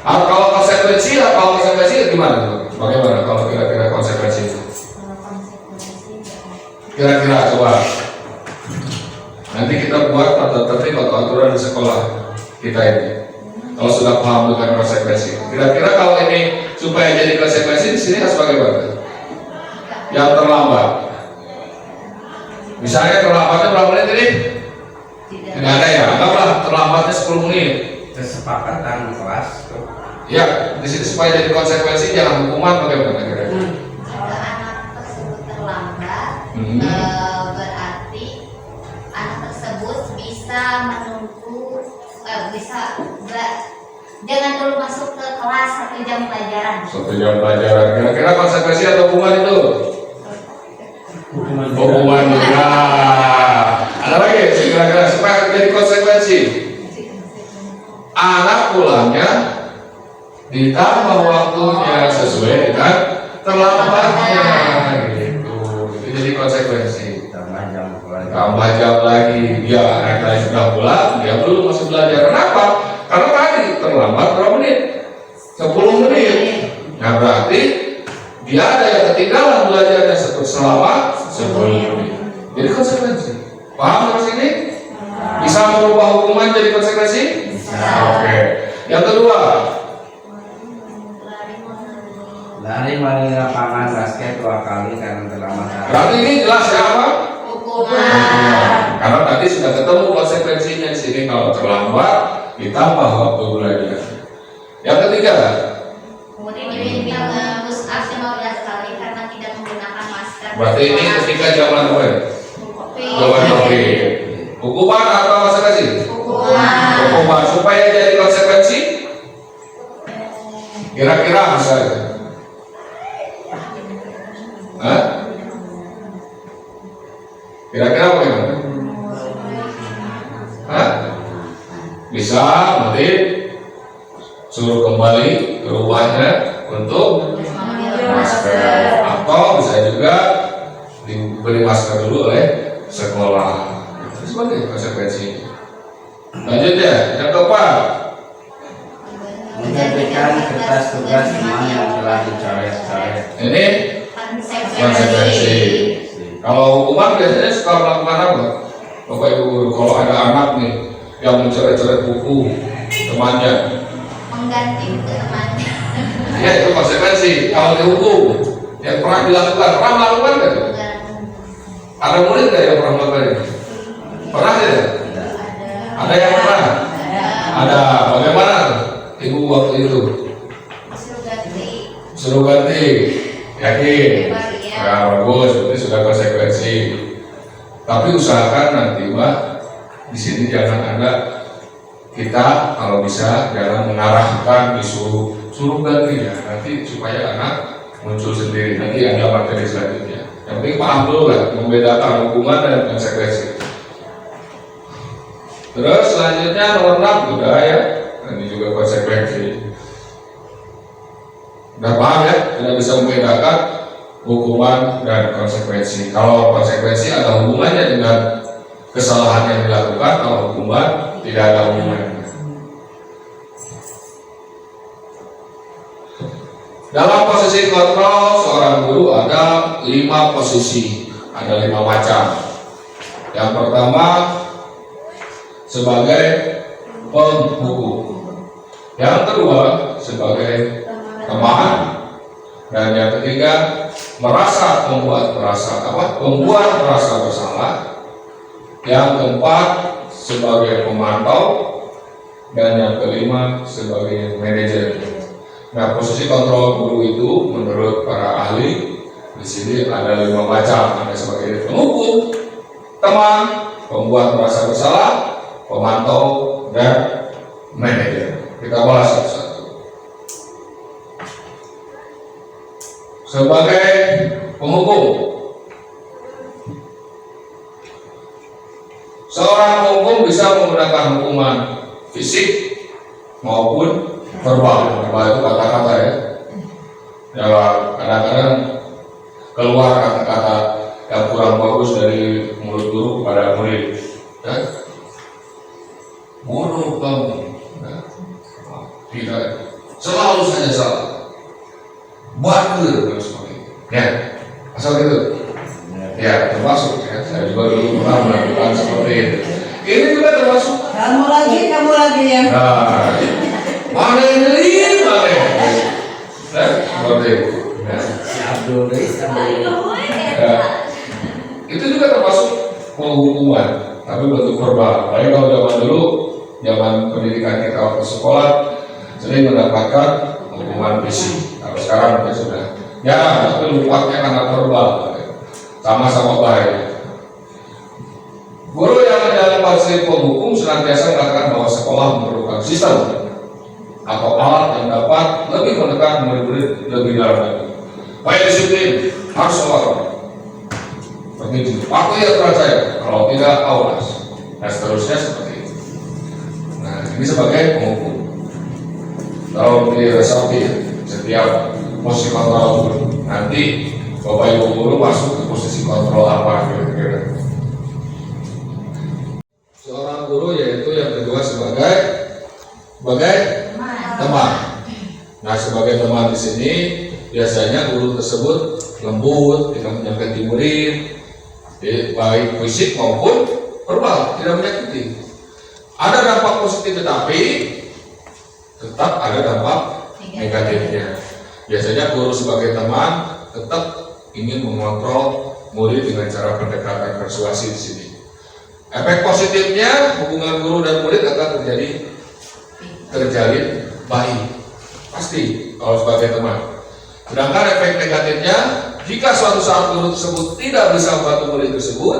Kalau konsekuensi gimana? Bagaimana kalau kira-kira konsekuensi? Kira-kira coba. Nanti kita buat tata tertib atau aturan di sekolah kita ini. Kalau sudah paham dengan konsekuensi, kira-kira kalau ini supaya jadi konsekuensi di sini harus bagaimana? Yang terlambat. Misalnya terlambatnya berapa menit ini? Tidak ada ya. Anggaplah terlambatnya 10 menit. Kesepakatan kelas. Ya, di sini supaya jadi konsekuensi jangan hukuman bagaimana kira-kira? Jika anak tersebut terlambat, berarti anak tersebut bisa menunggu, jangan dulu masuk ke kelas 1 jam pelajaran. 1 jam pelajaran. Kira-kira konsekuensi atau hukuman itu? Hukuman juga. Ada lagi kira-kira supaya jadi konsekuensi? Anak pulangnya ditambah waktunya sesuai dengan terlambatnya gitu. Itu jadi konsekuensi. Tambah jam lagi. Dia anak lain sudah pulang, dia belum masih belajar. Kenapa? Karena tadi terlambat berapa menit? 10 menit. Nah berarti dia ada yang ketinggalan belajarnya selama 10 menit. Jadi konsekuensi. Paham sampai sini? Bisa merubah hukuman jadi konsekuensi? Oke. Yang kedua, Lari melalui lapangan basket 2 kali karena terlambat. berarti ini jelas ya apa? Hukuman. Karena tadi sudah ketemu konsekuensinya di sini kalau terlambat ditambah waktu belajar. Yang ketiga, Kemudian diminta push up 15 kali karena tidak menggunakan masker. berarti ini ketika zaman apa? Zaman COVID. Hukuman atau konsekuensi? Hukuman supaya jadi konsekuensi. Kira-kira misalnya Kira-kira bagaimana? Hah? Bisa nanti suruh kembali ke rumahnya untuk masker, atau bisa juga diberi masker dulu oleh sekolah. Itu sebagai konsekuensi. Lanjut ya, yang keempat. Mengerjakan kertas tugas teman yang telah dicoret-coret. Ini konsekuensi. Kalau hukuman biasanya suka melakukan apa? Bapak Ibu guru, kalau ada anak nih yang mencoret-coret buku temannya, mengganti ke temannya. ya itu konsekuensi. Kalau dihukum, yang pernah dilakukan, pernah melakukan nggak? Ada murid nggak yang pernah melakukan ini? Pernah ya? Ada yang pernah? Ada. Bagaimana ibu waktu itu? Suruh ganti. Yakin? Nah, bagus. Ini sudah konsekuensi. Tapi usahakan nanti Mbak, di sini jangan ada kita kalau bisa jangan mengarahkan suruh ganti ya. Nanti supaya anak muncul sendiri. Nanti ada materi selanjutnya. Yang penting paham dulu lah membedakan hukuman dan konsekuensi. Terus selanjutnya nomor 6 udah ya. Ini juga konsekuensi. Udah paham ya? Tidak bisa membedakan hukuman dan konsekuensi. Kalau konsekuensi ada hubungannya dengan kesalahan yang dilakukan, kalau hukuman tidak ada hubungannya. Dalam posisi kontrol seorang guru ada 5 posisi, ada 5 macam. Yang pertama sebagai penghukum, yang kedua sebagai teman, dan yang ketiga membuat merasa bersalah. Yang keempat sebagai pemantau, dan yang kelima sebagai manajer. Nah, posisi kontrol guru itu menurut para ahli di sini ada 5 macam. Ada sebagai penghukum, teman, pembuat merasa bersalah, pemantau, dan manajer. Kita bahas satu-satu. Sebagai penghukum, seorang penghukum bisa menggunakan hukuman fisik maupun verbal. Verbal itu kata-kata ya. Ya, kadang-kadang keluar kata-kata yang kurang bagus dari mulut guru kepada murid. Ya. Bodoh kamu. Nah, tidak. Selalu saja salah. Bagus sebagainya. Ya, asal gitu. Ya, termasuk ya. Saya juga dulu pernah melakukan seperti itu. Ini juga termasuk. Kamu lagi ya. Nah, mana ini mana? Nah, seperti itu. Ya. Ya. Itu juga termasuk penghukuman, tapi bentuk verbal. Baik kalau zaman dulu, zaman pendidikan kita waktu sekolah, sering mendapatkan hukuman fisik. Kalau sekarang mungkin sudah jarang, tapi lupatnya karena verbal, sama-sama bahaya. Guru yang menjalani posisi penghukum senantiasa mengatakan bahwa sekolah memerlukan sistem atau alat yang dapat lebih menekan murid-murid lebih dalam lagi. Baik disiplin, harus olahraga. Begitu. Aku ya percaya, kalau tidak awas, dan seterusnya seperti itu. Nah, ini sebagai penghukum. Kalau di resapi setiap posisi kontrol nanti Bapak Ibu guru masuk ke posisi kontrol apa kira-kira. Seorang guru yaitu yang kedua sebagai teman. Nah, sebagai teman di sini biasanya guru tersebut lembut, tidak menyakiti murid, baik fisik maupun verbal, tidak menyakiti. Ada dampak positif tetapi tetap ada dampak negatifnya. Biasanya guru sebagai teman tetap ingin mengontrol murid dengan cara pendekatan persuasi di sini. Efek positifnya hubungan guru dan murid akan terjalin baik, pasti kalau sebagai teman. Sedangkan efek negatifnya, jika suatu saat guru tersebut tidak bisa membantu murid tersebut,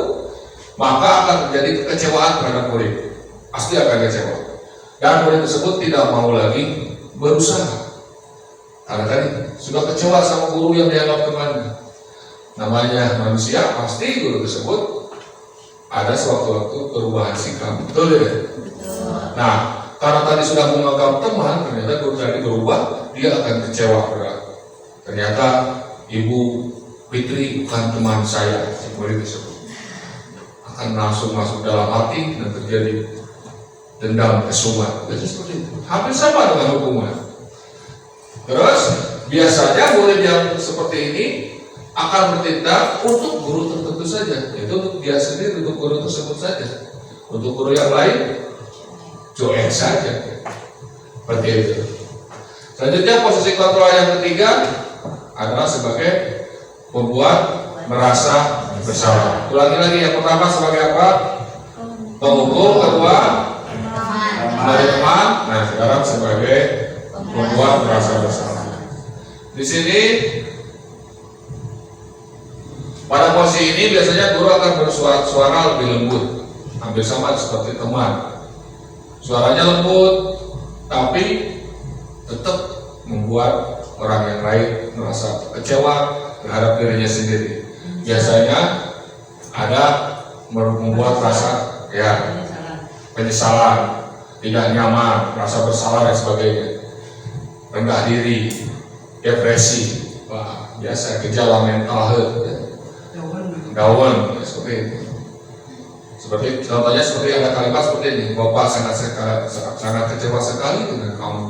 maka akan terjadi kekecewaan terhadap murid. Pasti akan kecewa. Dan murid tersebut tidak mau lagi berusaha. Karena tadi sudah kecewa sama guru yang dianggap temannya. Namanya manusia, pasti guru tersebut ada sewaktu-waktu perubahan sikap, betul ya? Nah, karena tadi sudah menganggap teman, ternyata guru tadi berubah, dia akan kecewa berat. Ternyata Ibu Fitri bukan teman saya, seperti itu akan langsung masuk dalam hati dan terjadi dendam kesumat. Jadi seperti itu. Hampir sama dengan hukuman. Terus biasanya murid yang seperti ini akan bertindak untuk guru tertentu saja, yaitu untuk dia sendiri, untuk guru tersebut saja. Untuk guru yang lain, cuek saja. Seperti itu. Selanjutnya posisi kontrol yang ketiga adalah sebagai membuat merasa bersalah. Ulangi lagi, yang pertama sebagai apa? Penghukum, kedua dari teman. Nah, sekarang sebagai membuat merasa bersalah. Di sini pada posisi ini biasanya guru akan bersuara lebih lembut, hampir sama seperti teman. Suaranya lembut, tapi tetap membuat orang yang lain merasa kecewa terhadap dirinya sendiri. Biasanya ada membuat rasa penyesalan, tidak nyaman, rasa bersalah dan sebagainya, rendah diri, depresi, biasa gejala mental health, down, seperti itu. Seperti contohnya seperti ada kalimat seperti ini, Bapak sangat kecewa sekali dengan kamu.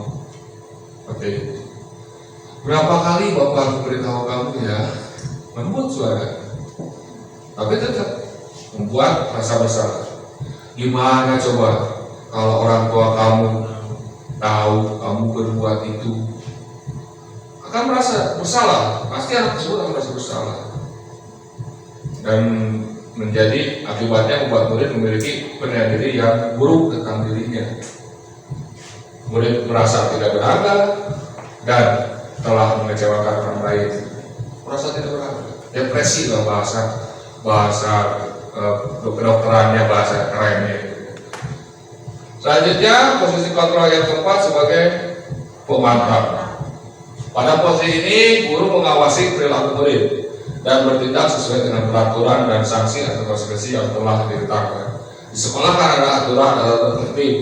Seperti itu. Berapa kali Bapak beritahu kamu ya, lembut suara, tapi tetap membuat rasa bersalah. Gimana coba kalau orang tua kamu tahu kamu berbuat itu, akan merasa bersalah, pasti anak tersebut akan merasa bersalah, dan menjadi akibatnya membuat murid memiliki penilaian diri yang buruk tentang dirinya. Murid merasa tidak berharga dan telah mengecewakan orang lain, merasa tidak berharga, depresi lah bahasa kedokterannya, bahasa kerennya. Selanjutnya posisi kontrol yang keempat sebagai pemantau. Pada posisi ini guru mengawasi perilaku murid dan bertindak sesuai dengan peraturan dan sanksi atau konsekuensi yang telah ditetapkan. Di sekolah kan ada aturan, ada tertib,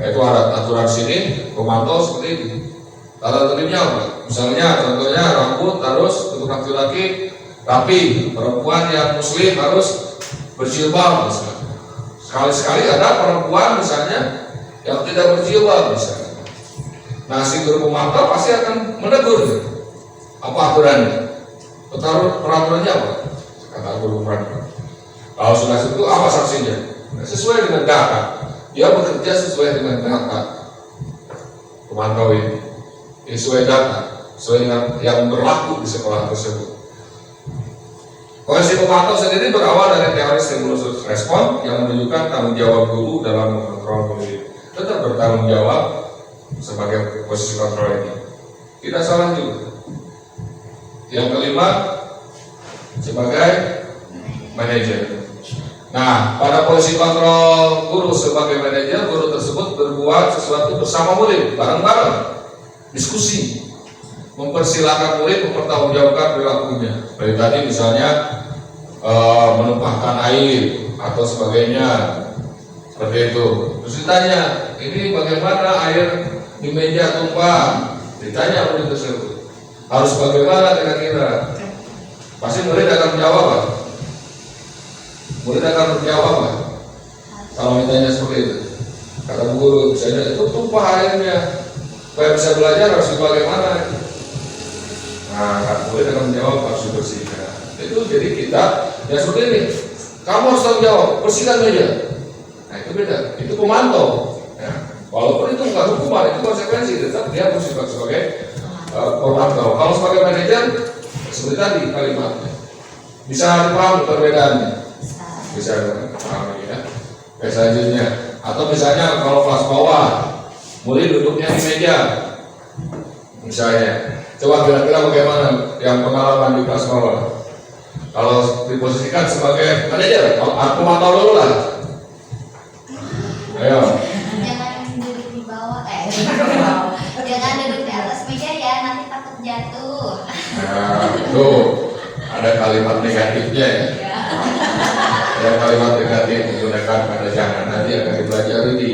yaitu ada aturan sini, pemantau seperti ini. Tata tertibnya apa? Misalnya contohnya rambut harus untuk laki-laki rapi, perempuan yang muslim harus berjilbab misalnya. Sekali-sekali ada perempuan misalnya yang tidak berjilbab misalnya. Nah, si guru pemantau pasti akan menegur gitu. Apa aturannya? Peraturannya apa? Kata guru pemantau. Kalau sudah itu apa sanksinya? Sesuai dengan data. Dia bekerja sesuai dengan data. Pemantau ini sesuai data, sesuai dengan yang berlaku di sekolah tersebut. Posisi pemantau sendiri berawal dari teori stimulus respon yang menunjukkan tanggung jawab guru dalam mengontrol murid. Tetap bertanggung jawab sebagai posisi kontrol ini. Tidak salah juga. Yang kelima sebagai manajer. Nah, pada posisi kontrol guru sebagai manajer, guru tersebut berbuat sesuatu bersama murid, bareng-bareng, diskusi, mempersilahkan murid mempertanggungjawabkan perilakunya. Seperti tadi misalnya menumpahkan air atau sebagainya, seperti itu. Terus ditanya, ini bagaimana air di meja tumpah? Ditanya murid tersebut, harus bagaimana kira-kira? Pasti murid akan menjawab apa? Murid akan menjawab apa? Kalau ditanya seperti itu, kata guru misalnya, itu tumpah airnya, supaya bisa belajar harus bagaimana? Nah, murid akan menjawab harus dibersihkan. Itu jadi kita ya seperti ini. Kamu harus tanggung jawab, bersihkan meja. Nah, itu beda. Itu pemantau. Ya. Walaupun itu bukan hukuman, itu konsekuensi. Tetap dia bersifat sebagai pemantau. Kalau sebagai manajer, seperti tadi kalimatnya. Bisa dipahami perbedaannya. Bisa dipahami ya. Oke, selanjutnya. Atau misalnya kalau kelas bawah, murid duduknya di meja, misalnya. Coba kira-kira bagaimana yang pengalaman di kelas bawah? Kalau diposisikan sebagai manajer, aku mantau dulu lah. Ayo. Jangan duduk di bawah, jangan duduk di atas meja ya, nanti takut jatuh. Nah, tuh ada kalimat negatifnya ya. yang kalimat negatif menggunakan pada jangan nanti akan dipelajari di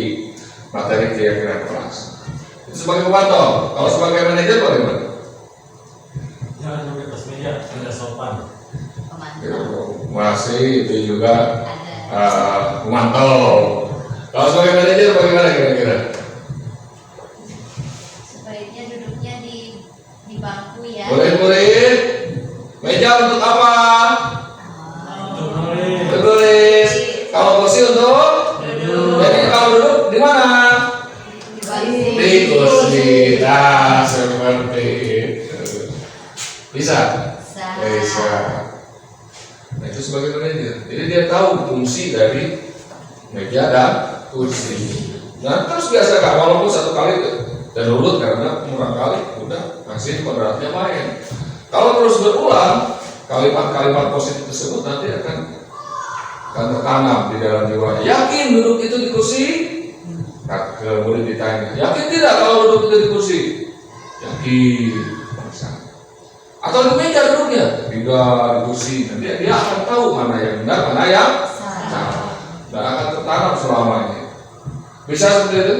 materi keyakinan kelas. Itu sebagai pemantau. Kalau sebagai manajer bagaimana? Jangan sampai atas meja, tidak sopan. Masih itu juga pemantau. Kalau sebagai manajer bagaimana kira-kira? Sebaiknya duduknya di bangku ya. Murid-murid, meja untuk apa? Untuk nulis. Kalau kursi untuk? Jadi kalau duduk di mana? Di kursi. Nah, seperti itu. Bisa? Bisa. Nah, itu sebagai manajer. Jadi dia tahu fungsi dari meja dan kursi. Nah, terus biasakan walaupun satu kali dan urut karena murah kali udah kasih kodratnya main. Kalau terus berulang, kalimat-kalimat positif tersebut nanti akan tertanam di dalam jiwa. Yakin duduk itu di kursi? Ke murid ditanya, yakin tidak kalau duduk itu di kursi? Yakin. Atau di meja duduknya? Tidak, di kursi. Nanti dia akan tahu mana yang benar, mana yang salah. Dan akan tertanam selamanya. Bisa seperti itu?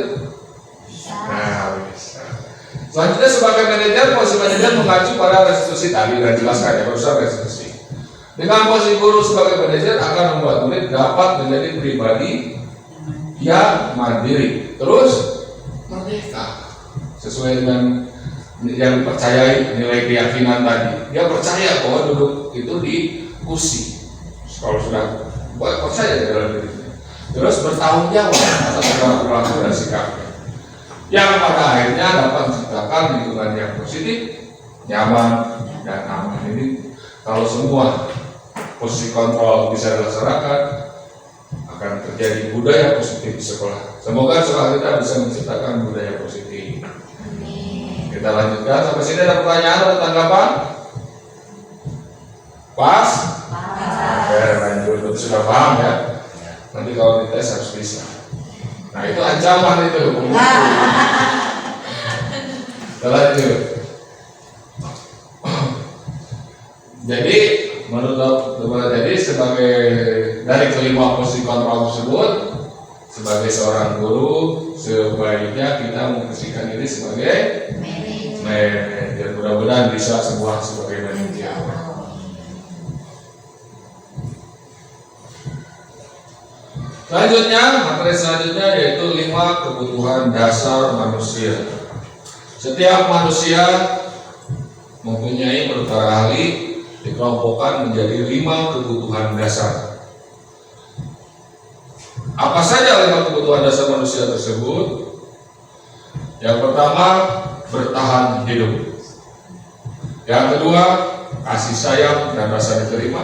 Nah, bisa. Selanjutnya sebagai manajer, posisi manajer mengacu pada restitusi tadi dan jelaskan ya, berusaha restitusi. Dengan posisi guru sebagai manajer akan membuat murid dapat menjadi pribadi yang mandiri, terus merdeka sesuai dengan yang dipercayai nilai keyakinan tadi. Dia percaya bahwa duduk itu di kursi. Kalau sudah percaya di dalam dirinya, terus bertanggung jawab atas segala perilaku dan sikapnya, yang pada akhirnya dapat menciptakan lingkungan yang positif, nyaman, dan aman. Ini kalau semua posisi kontrol bisa dilaksanakan, akan terjadi budaya positif di sekolah. Semoga sekolah kita bisa menciptakan budaya positif. Kita lanjutkan sampai sini. Ada pertanyaan atau tanggapan? Pas? Oke, lanjut. Sudah paham ya? Nanti kalau dites harus bisa. Nah, itu ancaman itu. Kita lanjut. Jadi jadi sebagai dari kelima posisi kontrol tersebut, sebagai seorang guru sebaiknya kita memposisikan diri sebagai manajer. Mudah-mudahan bisa semua sebagai manajer. Selanjutnya, materi selanjutnya yaitu 5 kebutuhan dasar manusia. Setiap manusia mempunyai menurut para ahli dikelompokkan menjadi 5 kebutuhan dasar. Apa saja 5 kebutuhan dasar manusia tersebut? Yang pertama, bertahan hidup. Yang kedua, kasih sayang dan rasa diterima.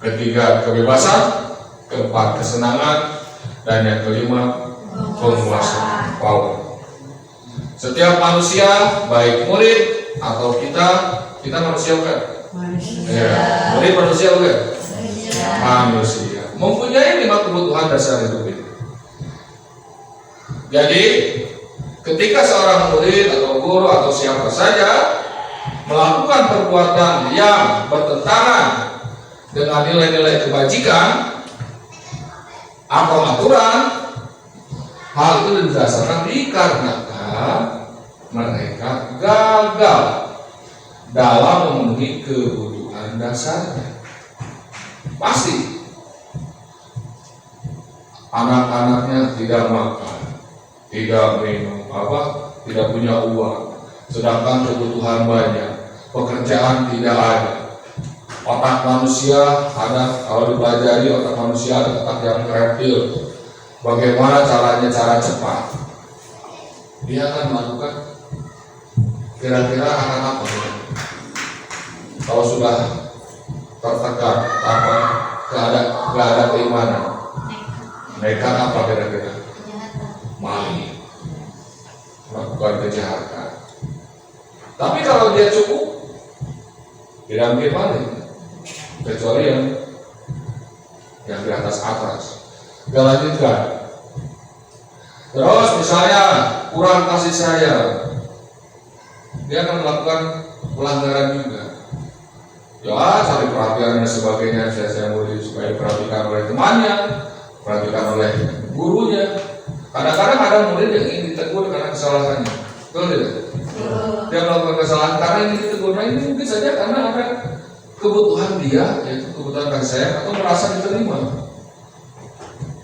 Ketiga, kebebasan. Keempat, kesenangan. Dan yang kelima, penguasaan, power. Setiap manusia, baik murid atau kita manusia bukan? Ya, murid manusia bukan? Manusia mempunyai 5 kebutuhan dasar hidup ini. Jadi ketika seorang murid atau guru atau siapa saja melakukan perbuatan yang bertentangan dengan nilai-nilai kebajikan atau aturan, hal itu didasarkan dikarenakan mereka gagal dalam memenuhi kebutuhan dasarnya. Pasti anak-anaknya tidak makan, tidak minum, tidak punya uang, sedangkan kebutuhan banyak, pekerjaan tidak ada. Otak manusia ada, kalau dipelajari otak manusia ada otak yang kreatif. Bagaimana caranya, cara cepat. Dia akan melakukan kira-kira akan apa? Kalau sudah tertekan, gak ada keimanan, nekat apa kira-kira? Maling, melakukan kejahatan. Tapi kalau dia cukup, tidak mungkin maling, kecuali yang di atas. Kita lanjutkan. Terus misalnya kurang kasih sayang, dia akan melakukan pelanggaran juga. Ya, cari perhatian dan sebagainya. Saya murid supaya diperhatikan oleh temannya, perhatikan oleh gurunya. Kadang-kadang ada murid yang ingin ditegur karena kesalahannya. Betul tidak? Dia melakukan kesalahan karena ingin ditegur. Nah, ini mungkin saja karena ada kebutuhan dia, yaitu kebutuhan kasih sayang atau merasa diterima.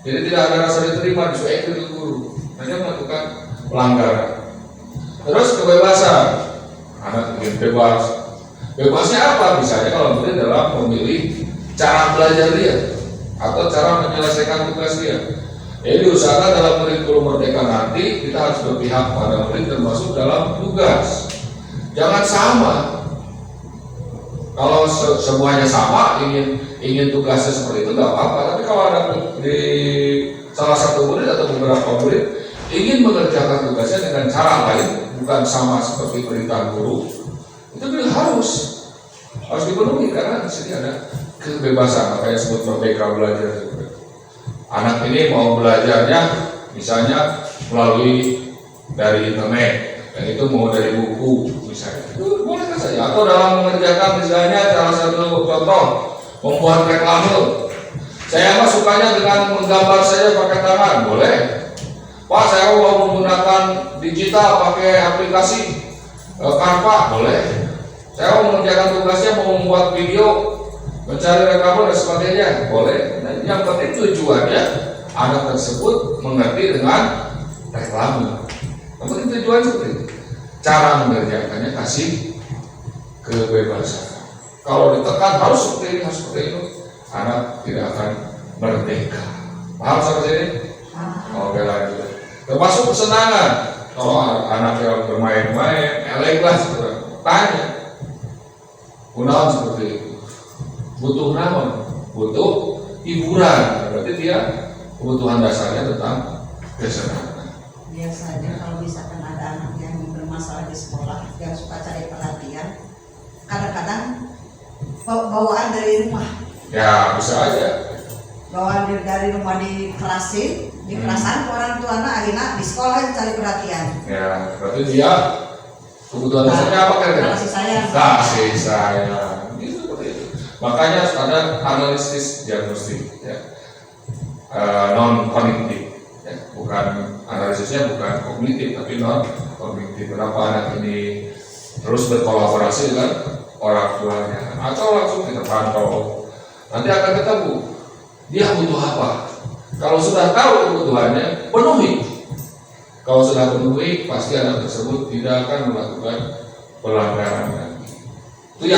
Jadi tidak ada rasa diterima, disuai ke guru. Nah, dia melakukan pelanggaran. Terus kebebasan, anak ingin bebas. Bebasnya apa? Misalnya kalau murid dalam memilih cara belajar dia atau cara menyelesaikan tugas dia. Jadi diusahakan dalam kurikulum merdeka nanti kita harus berpihak pada murid termasuk dalam tugas. Jangan sama. Kalau semuanya sama, ingin tugasnya seperti itu nggak apa-apa. Tapi kalau ada di salah satu murid atau beberapa murid ingin mengerjakan tugasnya dengan cara lain, bukan sama seperti perintah guru, itu harus dipenuhi karena di sini ada kebebasan. Makanya disebut merdeka belajar. Anak ini mau belajarnya misalnya melalui dari internet, dan itu mau dari buku misalnya, itu boleh saja. Atau dalam mengerjakan misalnya salah satu contoh membuat reklame, saya mah sukanya dengan menggambar saja pakai tangan, boleh. Pak, saya mau menggunakan digital pakai aplikasi Canva, boleh. Saya mau mengerjakan tugasnya mau membuat video, mencari rekaman dan sebagainya, boleh. Nah, yang penting tujuannya anak tersebut mengerti dengan reklame. Yang penting tujuan seperti itu. Cara mengerjakannya kasih kebebasan. Kalau ditekan harus seperti ini, harus seperti itu, anak tidak akan merdeka. Paham sampai sini? Oke, lanjut. Termasuk kesenangan. Kalau anak yang bermain-main, elek lah, tanya. Gunawan seperti itu. Butuh naon? Butuh hiburan. Berarti dia kebutuhan dasarnya tentang kesenangan. Biasanya kalau misalkan ada anak yang bermasalah di sekolah yang suka cari perhatian, kadang-kadang bawaan dari rumah. Ya bisa aja. Bawaan dari rumah di kelasan orang tua anak akhirnya di sekolah cari perhatian. Ya berarti dia kebutuhan dasarnya apa kira-kira? Kasih sayang. Kasih sayang. Itu seperti itu. Makanya ada analisis diagnostik, ya. Non kognitif, ya. Bukan analisisnya bukan kognitif tapi non kognitif. Kenapa anak ini terus berkolaborasi dengan orang tuanya atau langsung kita pantau, nanti akan ketemu dia butuh apa. Kalau sudah tahu kebutuhannya, penuhi. Kalau sudah penuhi, pasti anak tersebut tidak akan melakukan pelanggaran lagi. Itu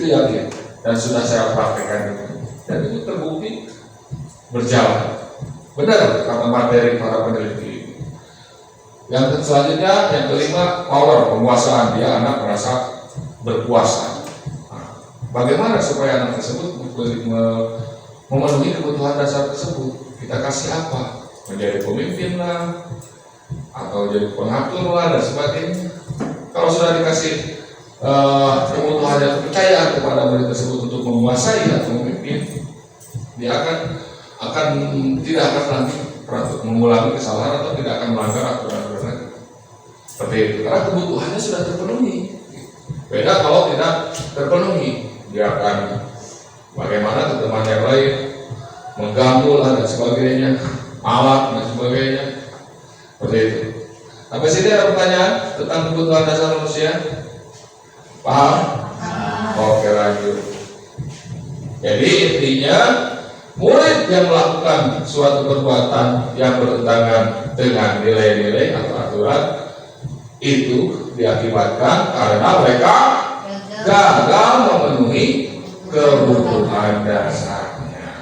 yakin. Dan sudah saya praktekkan itu. Dan itu terbukti berjalan. Benar kata materi para peneliti. Yang selanjutnya, yang kelima, power, penguasaan. Dia anak merasa berkuasa. Nah, bagaimana supaya anak tersebut memenuhi kebutuhan dasar tersebut? Kita kasih apa? Menjadi pemimpin lah, atau jadi pengatur lah dan sebagainya. Kalau sudah dikasih kebutuhan dan kepercayaan kepada murid tersebut untuk menguasai atau memimpin, dia akan tidak akan nanti mengulangi kesalahan atau tidak akan melanggar aturan-aturan lagi. Seperti itu, karena kebutuhannya sudah terpenuhi. Beda kalau tidak terpenuhi, dia akan bagaimana ke teman yang lain, mengganggu lah dan sebagainya, alat dan sebagainya. Seperti itu. Sampai sini ada pertanyaan tentang kebutuhan dasar manusia? Paham? Oke, lanjut. Jadi intinya, murid yang melakukan suatu perbuatan yang bertentangan dengan nilai-nilai atau aturan itu diakibatkan karena mereka gagal memenuhi kebutuhan dasarnya.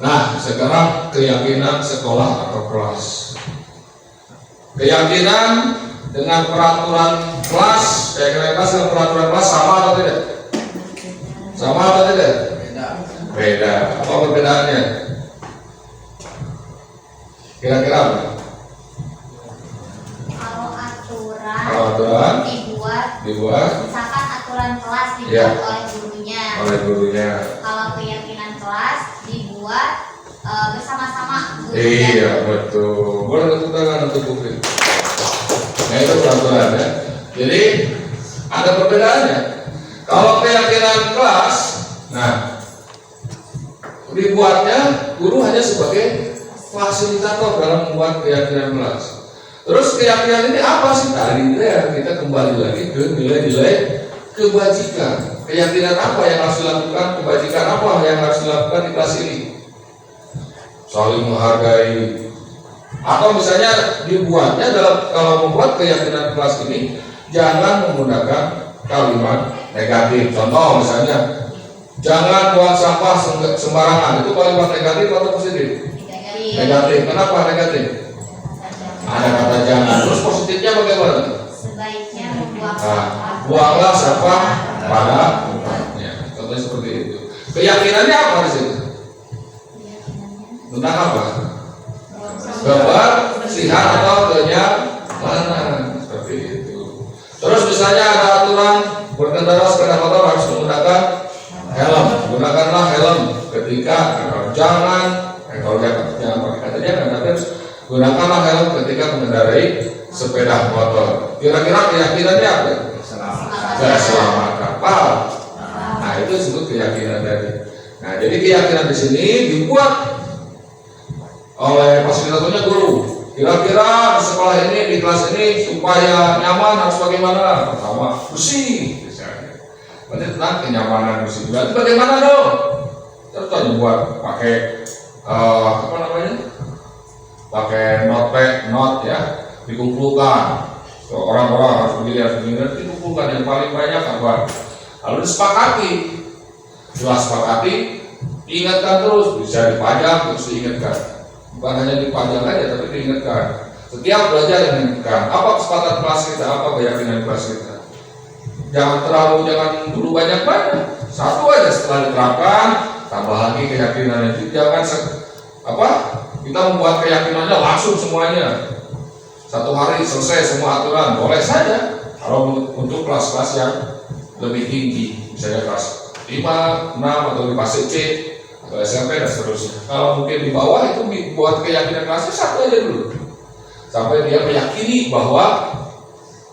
Nah, sekarang keyakinan sekolah atau kelas. Keyakinan dengan peraturan kelas, keyakinan kelas dengan peraturan kelas sama atau tidak? Sama atau tidak? Beda. Apa perbedaannya? Kira-kira apa? Kalau Kalau aturan dibuat, misalkan aturan kelas dibuat Ya. oleh gurunya. Kalau Kalau keyakinan kelas dibuat bersama-sama gurunya. iya betul. Boleh tepuk tangan untuk bukti. Nah itu peraturan ya. Jadi Ada perbedaannya. Kalau keyakinan kelas, nah dibuatnya guru hanya sebagai fasilitator dalam membuat keyakinan kelas. Terus keyakinan ini apa sih? Tadi kita kembali lagi ke nilai-nilai kebajikan. Keyakinan apa yang harus dilakukan? Kebajikan apa yang harus dilakukan di kelas ini? Saling menghargai. Atau misalnya dibuatnya kalau membuat keyakinan kelas ini jangan menggunakan kalimat negatif. Contoh misalnya, jangan buang sampah sembarangan. Itu kalimat negatif atau positif? Negatif. Kenapa negatif? Ada kata jangan. Terus positifnya bagaimana? Sebaiknya membuang Buanglah sampah pada tempatnya. Contohnya seperti itu. Keyakinannya apa di sini? Tentang apa? Kebersihan atau kenyamanan, seperti itu. Terus misalnya ada aturan berkendara sepeda motor harus menggunakan helm. Gunakanlah helm ketika jangan pakai kata jangan, tapi gunakanlah helm ketika mengendarai sepeda motor. Kira-kira keyakinannya apa? Selamat kapal. Nah itu disebut keyakinan tadi. Nah jadi keyakinan di sini dibuat oleh fasilitatornya guru. Kira-kira di sekolah ini, di kelas ini supaya nyaman harus bagaimana? Pertama bersih, misalnya. Berarti tentang kenyamanan bersih. Berarti bagaimana dong? Terus buat pakai apa namanya? Pakai note ya, dikumpulkan. So, orang-orang harus begini, dikumpulkan yang paling banyak apa? Lalu disepakati. Setelah sepakati, ingatkan terus, bisa dipajang terus diingatkan. Bukan hanya dipajang aja, tapi diingatkan. Setiap belajar yang diingatkan. Apa kesepakatan kelas kita? Apa keyakinan kelas kita? Jangan dulu banyak-banyak. Satu aja setelah diterapkan, tambah lagi keyakinan itu. Jangan kita membuat keyakinannya langsung semuanya. Satu hari selesai semua aturan, boleh saja. Kalau untuk kelas-kelas yang lebih tinggi, misalnya kelas 5, 6 atau di fase C atau SMP dan seterusnya. Kalau mungkin di bawah itu buat keyakinan kelasnya satu aja dulu, sampai dia meyakini bahwa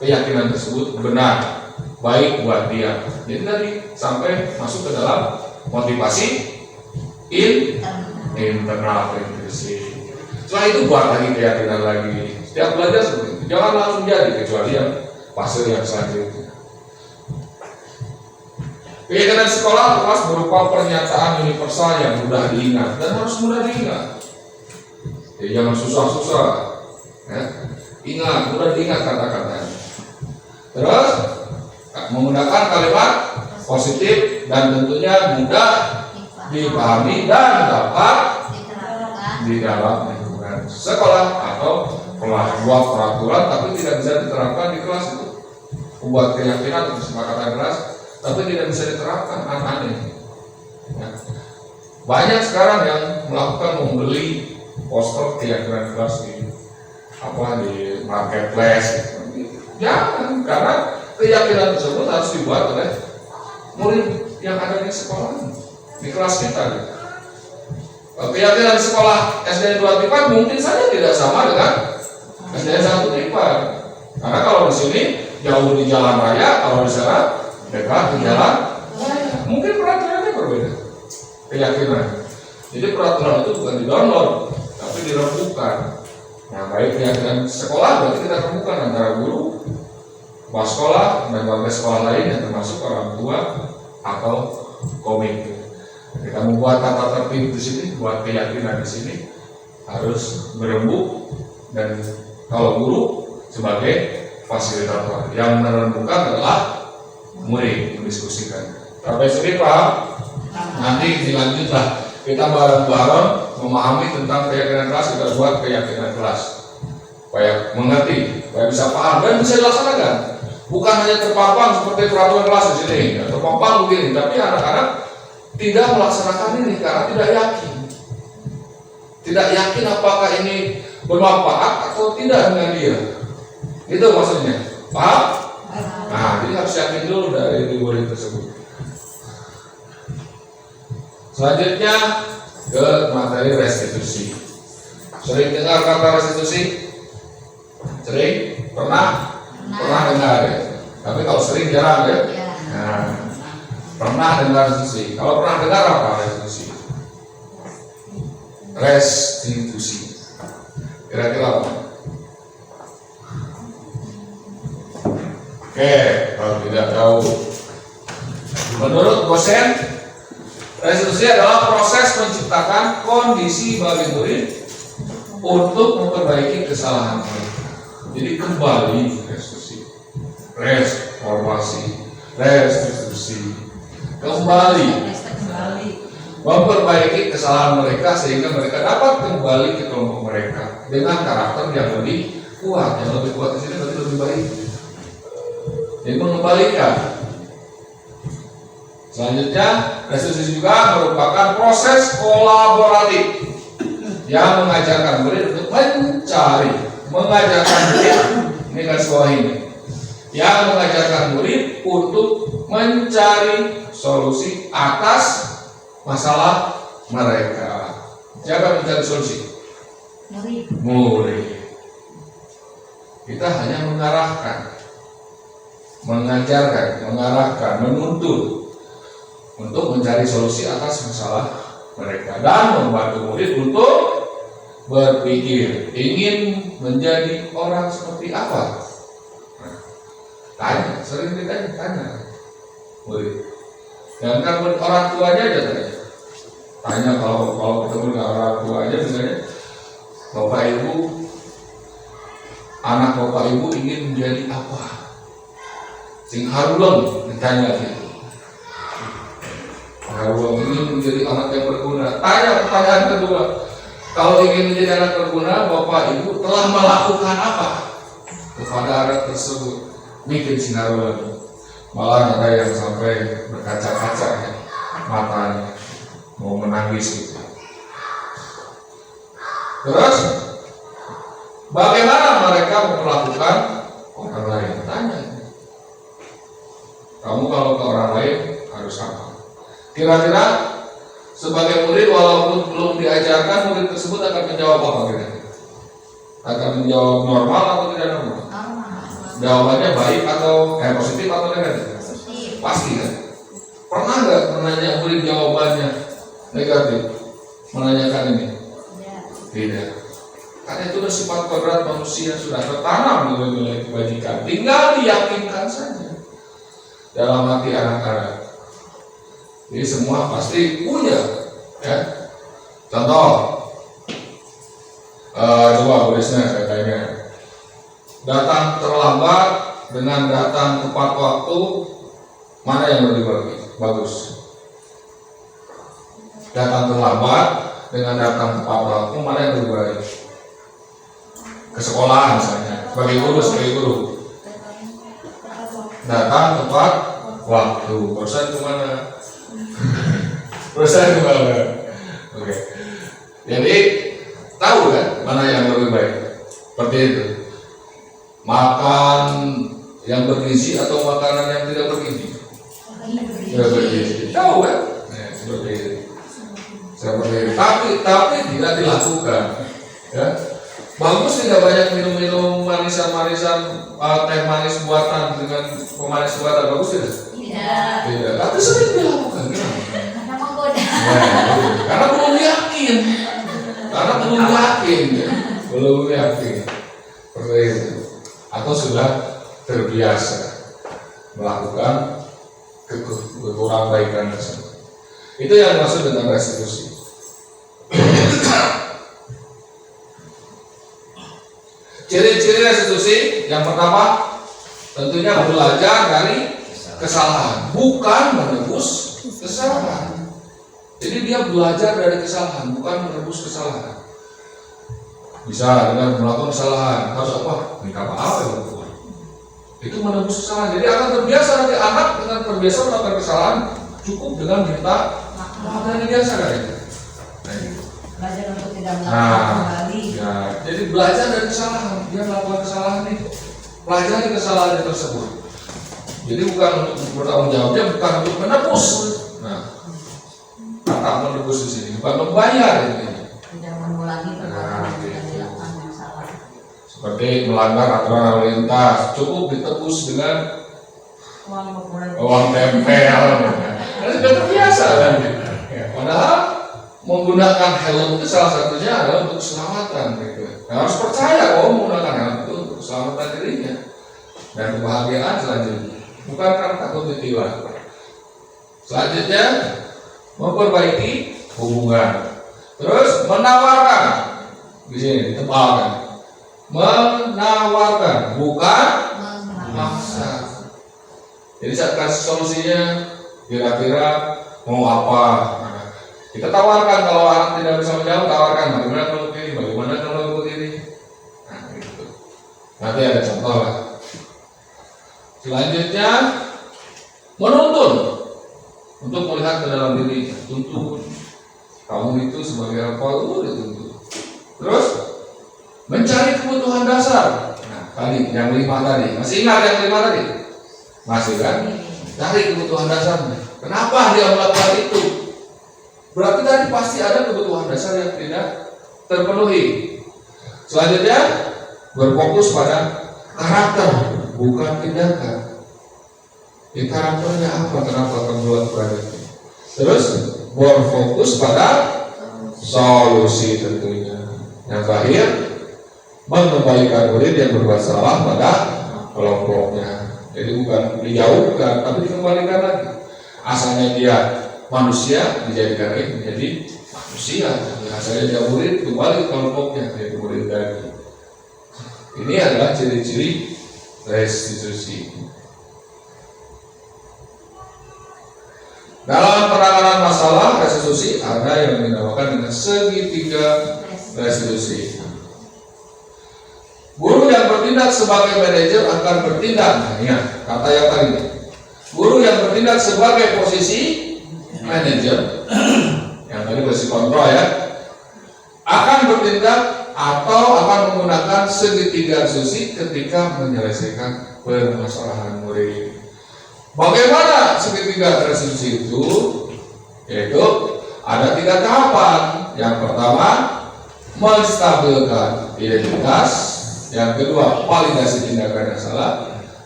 keyakinan tersebut benar, baik buat dia. Jadi tadi sampai masuk ke dalam motivasi internal prinsip. Setelah itu buat lagi keyakinan lagi. Setiap belajar seperti itu. Jangan langsung jadi, kecuali yang fase yang selanjutnya. Keyakinan sekolah kelas berupa pernyataan universal yang mudah diingat dan harus mudah diingat. Jadi jangan susah-susah. Ya. Ingat, mudah diingat kata-katanya. Terus menggunakan kalimat positif dan tentunya mudah dipahami dan dapat di dalam lingkungan sekolah atau kelas. Buat peraturan tapi tidak bisa diterapkan di kelas itu. Membuat keyakinan atau kesepakatan kelas tapi tidak bisa diterapkan, aneh. Ya. Banyak sekarang yang melakukan membeli poster keyakinan kelas di marketplace. Jangan, karena keyakinan tersebut harus dibuat oleh murid yang ada di sekolah, di kelas kita. Keyakinan sekolah SD 2 Tipan mungkin saja tidak sama dengan SD 1 Tipan. Karena kalau di sini jauh di jalan raya, kalau di sana dekat di jalan raya. Mungkin peraturannya berbeda. Keyakinan. Jadi peraturan itu bukan di-download, tapi dirembukan. Nah, baik keyakinan sekolah berarti kita temukan antara guru, kepala sekolah, dan warga sekolah lain yang termasuk orang tua atau komite. Kita membuat tata tertib di sini, buat keyakinan di sini harus berembuk, dan kalau guru sebagai fasilitator yang menentukan adalah murid mendiskusikan. Sampai sini paham? Nanti dilanjutlah kita bareng-bareng memahami tentang keyakinan kelas, kita buat keyakinan kelas supaya mengerti, supaya bisa paham dan bisa dilaksanakan. Bukan hanya terpampang seperti peraturan kelas di sini, terpampang begini, tapi anak-anak tidak melaksanakan ini karena tidak yakin apakah ini bermanfaat atau tidak dengan dia. Itu maksudnya, paham? Nah, jadi harus yakin dulu dari murid tersebut. Selanjutnya ke materi restitusi. Sering dengar kata restitusi? Sering? Pernah dengar ya? Tapi kalau sering jarang ya. Ya. Nah, pernah dengar restitusi? Kalau pernah dengar apa restitusi? Restitusi. Kira-kira apa? Oke, kalau tidak tahu. Menurut dosen, restitusi adalah proses menciptakan kondisi bagi murid untuk memperbaiki kesalahan mereka. Jadi kembali restitusi, reformasi, restitusi, kembali memperbaiki kesalahan mereka sehingga mereka dapat kembali ke kelompok mereka dengan karakter yang lebih kuat. Yang lebih kuat di sini berarti lebih baik. Jadi mengembalikan. Selanjutnya, restitusi juga merupakan proses kolaboratif yang mengajarkan murid untuk mengajarkan murid, ini garis bawah ini, yang mengajarkan murid untuk mencari solusi atas masalah mereka. Siapa mencari solusi? Murid. Kita hanya mengarahkan, mengajarkan, mengarahkan, menuntun untuk mencari solusi atas masalah mereka dan membantu murid untuk berpikir ingin menjadi orang seperti apa. Nah, tanya, sering ditanya murid. Jangan kan orang tuanya aja tanya kalau ketemu dengan orang tua aja misalnya, bapak ibu, anak bapak ibu ingin menjadi apa? Sing haruleng ditanya gitu. Haruleng ingin menjadi anak yang berguna. Tanya pertanyaan kedua, kalau ingin menjadi anak berguna, bapak ibu telah melakukan apa kepada anak tersebut? Mikir sinaruleng. Malah ada yang sampai berkaca-kaca ya, matanya mau menangis gitu. Terus bagaimana mereka memperlakukan orang lain? Tanya. Kamu kalau ke orang lain harus apa? Kira-kira sebagai murid walaupun belum diajarkan, murid tersebut akan menjawab apa kira-kira? Akan menjawab normal atau tidak normal? Jawabannya baik atau positif atau negatif? Positif. Pasti kan? Pernah nggak menanya murid jawabannya negatif? Menanyakan ini? Tidak. Karena itu sudah sifat kodrat manusia, sudah tertanam nilai-nilai kebajikan. Tinggal diyakinkan saja dalam hati anak-anak. Jadi semua pasti punya, ya. Contoh, coba tulisnya saya tanya. Datang terlambat dengan datang tepat waktu, mana yang lebih bagus? Datang terlambat dengan datang tepat waktu, mana yang lebih baik? Ke sekolah misalnya, sebagai guru. Datang tepat waktu. Bosan kemana? Oke. Jadi tahu kan mana yang lebih baik? Seperti itu. Makan yang bergizi atau makanan yang tidak bergizi? Tidak bergizi. Tahu kan? Seperti itu. Tapi tidak dilakukan. Ya. Bagus tidak banyak minum manisan-manisan, teh manis buatan dengan pemanis buatan, bagus tidak? Tidak. Tapi sering dilakukan. Karena menggoda. Karena belum yakin. Belum yakin. Seperti itu. Atau sudah terbiasa melakukan kekurang baikan tersebut. Itu yang dimaksud dengan restitusi. Ciri-ciri restitusi yang pertama tentunya belajar dari kesalahan, bukan menebus kesalahan. Jadi dia belajar dari kesalahan, bukan menebus kesalahan. Bisa dengan melakukan kesalahan, harus apa? Minta maaf ya Tuhan. Itu menebus kesalahan. Jadi akan terbiasa nanti anak dengan terbiasa melakukan kesalahan, cukup dengan minta maaf dari biasa dari. Belajar untuk tidak melakukan kembali. Ya, jadi belajar dari kesalahan, dia melakukan kesalahan itu, pelajari kesalahan tersebut. Jadi bukan untuk bertanggung jawabnya, bukan untuk menebus. Nah, kata menebus di sini, bukan membayar ini. Tidak mengulangi perbuatan yang dilakukan yang salah. Seperti melanggar aturan lalu lintas, cukup ditebus dengan uang tempel. Karena sudah terbiasa kan kita. Ya, padahal menggunakan helm itu salah satunya adalah untuk keselamatan gitu. Nah, harus percaya bahwa menggunakan helm itu untuk keselamatan dirinya dan kebahagiaan selanjutnya, bukan karena takut ditilang. Selanjutnya memperbaiki hubungan. Terus menawarkan, di sini ditempelkan, menawarkan bukan memaksa. Jadi saat kasih solusinya, kira-kira mau apa? Nah, kita tawarkan. Kalau anak tidak bisa menjawab, tawarkan bagaimana kalau begini, bagaimana kalau begini. Nah, gitu. Nanti ada contoh lah. Selanjutnya menuntun untuk melihat ke dalam diri, tuntun. Kamu itu sebagai apa? Dituntun. Terus mencari kebutuhan dasar. Nah, tadi yang 5 tadi, masih ingat yang 5 tadi? Masih kan? Cari kebutuhan dasarnya. Kenapa dia melakukan itu? Berarti tadi pasti ada kebutuhan dasar yang tidak terpenuhi. Selanjutnya berfokus pada karakter, bukan tindakan. Karakternya apa? Kenapa terbuat seperti itu? Terus berfokus pada solusi tentunya. Yang terakhir, mengembalikan murid yang berbuat salah pada kelompoknya. Jadi bukan dijauhkan, tapi dikembalikan lagi. Asalnya dia manusia, dijadikan lagi menjadi manusia. Asalnya dia murid, kembali ke kelompoknya, jadi murid lagi. Ini adalah ciri-ciri restitusi. Dalam penanganan masalah restitusi ada yang dinamakan dengan segitiga restitusi. Guru yang bertindak sebagai manajer akan bertindak, kata yang tadi. Guru yang bertindak sebagai posisi manajer, yang tadi posisi kontrol ya, akan bertindak atau akan menggunakan segitiga restitusi ketika menyelesaikan permasalahan murid. Bagaimana segitiga restitusi itu? Yaitu ada 3 tahapan. Yang pertama, menstabilkan identitas. Yang kedua, validasi tindakan yang salah.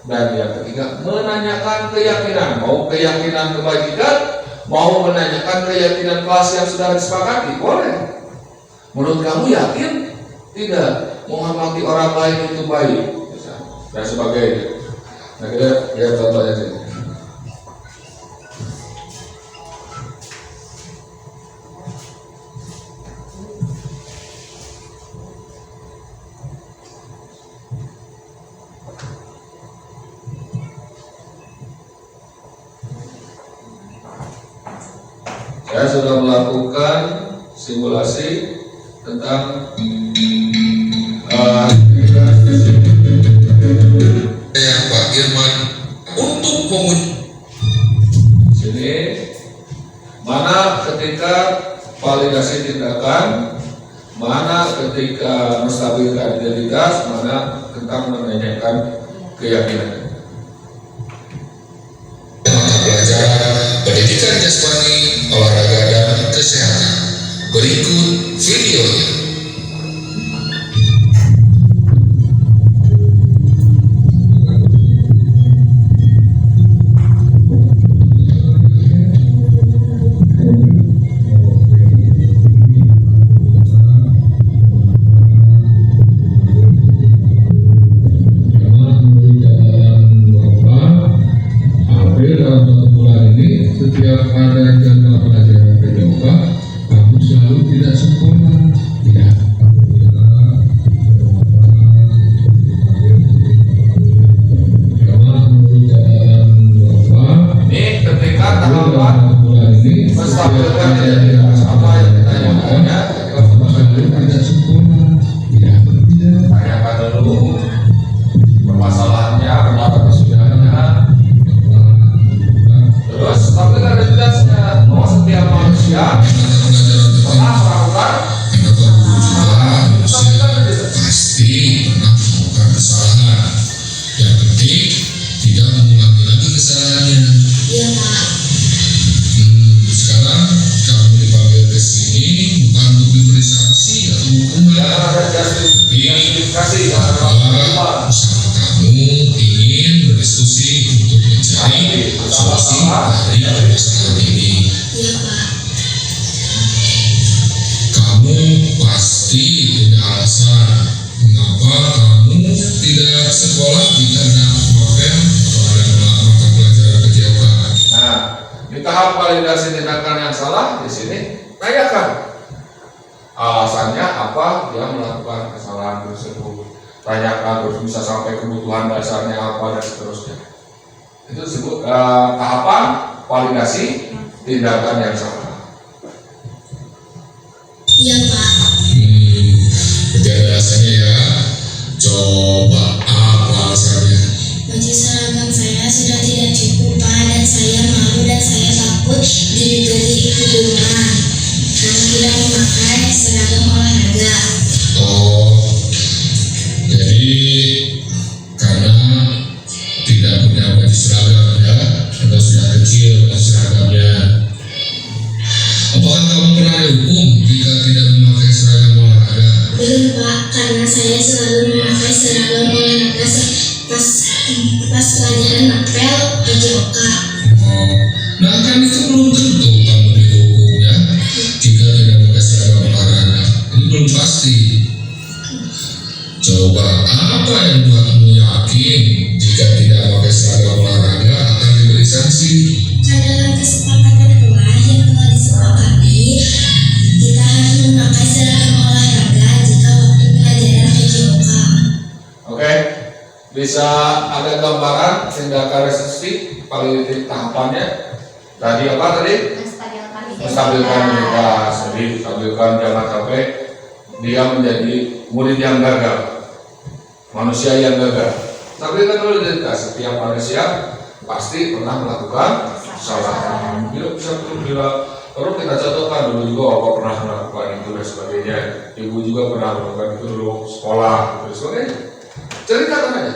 Dan yang ketiga, menanyakan keyakinan. Mau keyakinan kebajikan, mau menanyakan keyakinan kelas yang sudah disepakati, boleh. Menurut kamu yakin? Tidak. Menghormati orang lain itu baik, dan sebagainya. Nah, kita lihat contohnya sini. Saya sudah melakukan simulasi tentang Pak Irman untuk sini mana ketika validasi tindakan, mana ketika menstabilkan identitas, mana tentang menanyakan keyakinan. pelajaran pendidikan jasmani, olahraga dan kesehatan. Berikut videonya. Setiap ada jadwal pelajaran PJOK, kamu selalu tidak sekolah. Ya, ini ketika tahapan menstabilkan identitas apa yang ditanyakannya, ketika tidak sekolah. Ya, tanyakan dulu permasalahannya, kenapa kesudahannya. Terus, tapi kan ada jelasnya bahwa setiap manusia pernah melakukan pasti pernah melakukan kesalahan. Yang penting tidak mengulangi lagi kesalahannya. Iya, Pak. Sekarang kamu dipanggil ke sini bukan untuk diberi sanksi atau hukuman. jangan ada justifikasi, jangan ada bersama kamu ingin berdiskusi untuk mencari mencari solusi dari permasalahan ini. Iya Pak. Kamu pasti punya alasan mengapa kamu tidak sekolah jika ada novel atau ada mata pelajaran PJOK. Nah, di tahap validasi tindakan yang salah di sini tanyakan alasannya apa dia melakukan kesalahan tersebut. Tanyakan terus bisa sampai kebutuhan dasarnya apa dan seterusnya. Itu disebut tahapan validasi tindakan yang salah. Iya Pak. Berarti ada alasannya ya. Coba apa alasannya? Baju seragam saya sudah tidak cukup Pak, dan saya malu dan saya takut diberi hukuman karena tidak memakai seragam olahraga. Oh, jadi karena tidak punya baju seragam ya, atau sudah kecil baju seragamnya. Apakah kamu pernah dihukum jika tidak memakai seragam olahraga? Belum Pak, karena saya selalu memakai seragam olahraga pas pelajaran apel PJOK. Oh, nah kan itu belum tentu kamu dihukumnya jika tidak memakai seragam olahraga. Ini belum pasti. Coba apa yang buatmu yakin jika tidak memakai seragam olahraga akan diberi sanksi? Dalam kesepakatan kelas yang telah disepakati, kita harus memakai seragam olahraga jika waktu pelajaran PJOK. Oke, bisa ada gambaran tindakan restitusi validasi tahapannya. Tadi apa tadi? Menstabilkan identitas. Jadi stabilkan, jangan sampai dia menjadi murid yang gagal, manusia yang gagal. Stabilkan dulu identitas. Setiap manusia pasti pernah melakukan kesalahan. Perlu kita contohkan dulu juga Bapak pernah melakukan itu dan sebagainya. Ibu juga pernah melakukan itu dulu sekolah dan sebagainya. Ceritakan aja.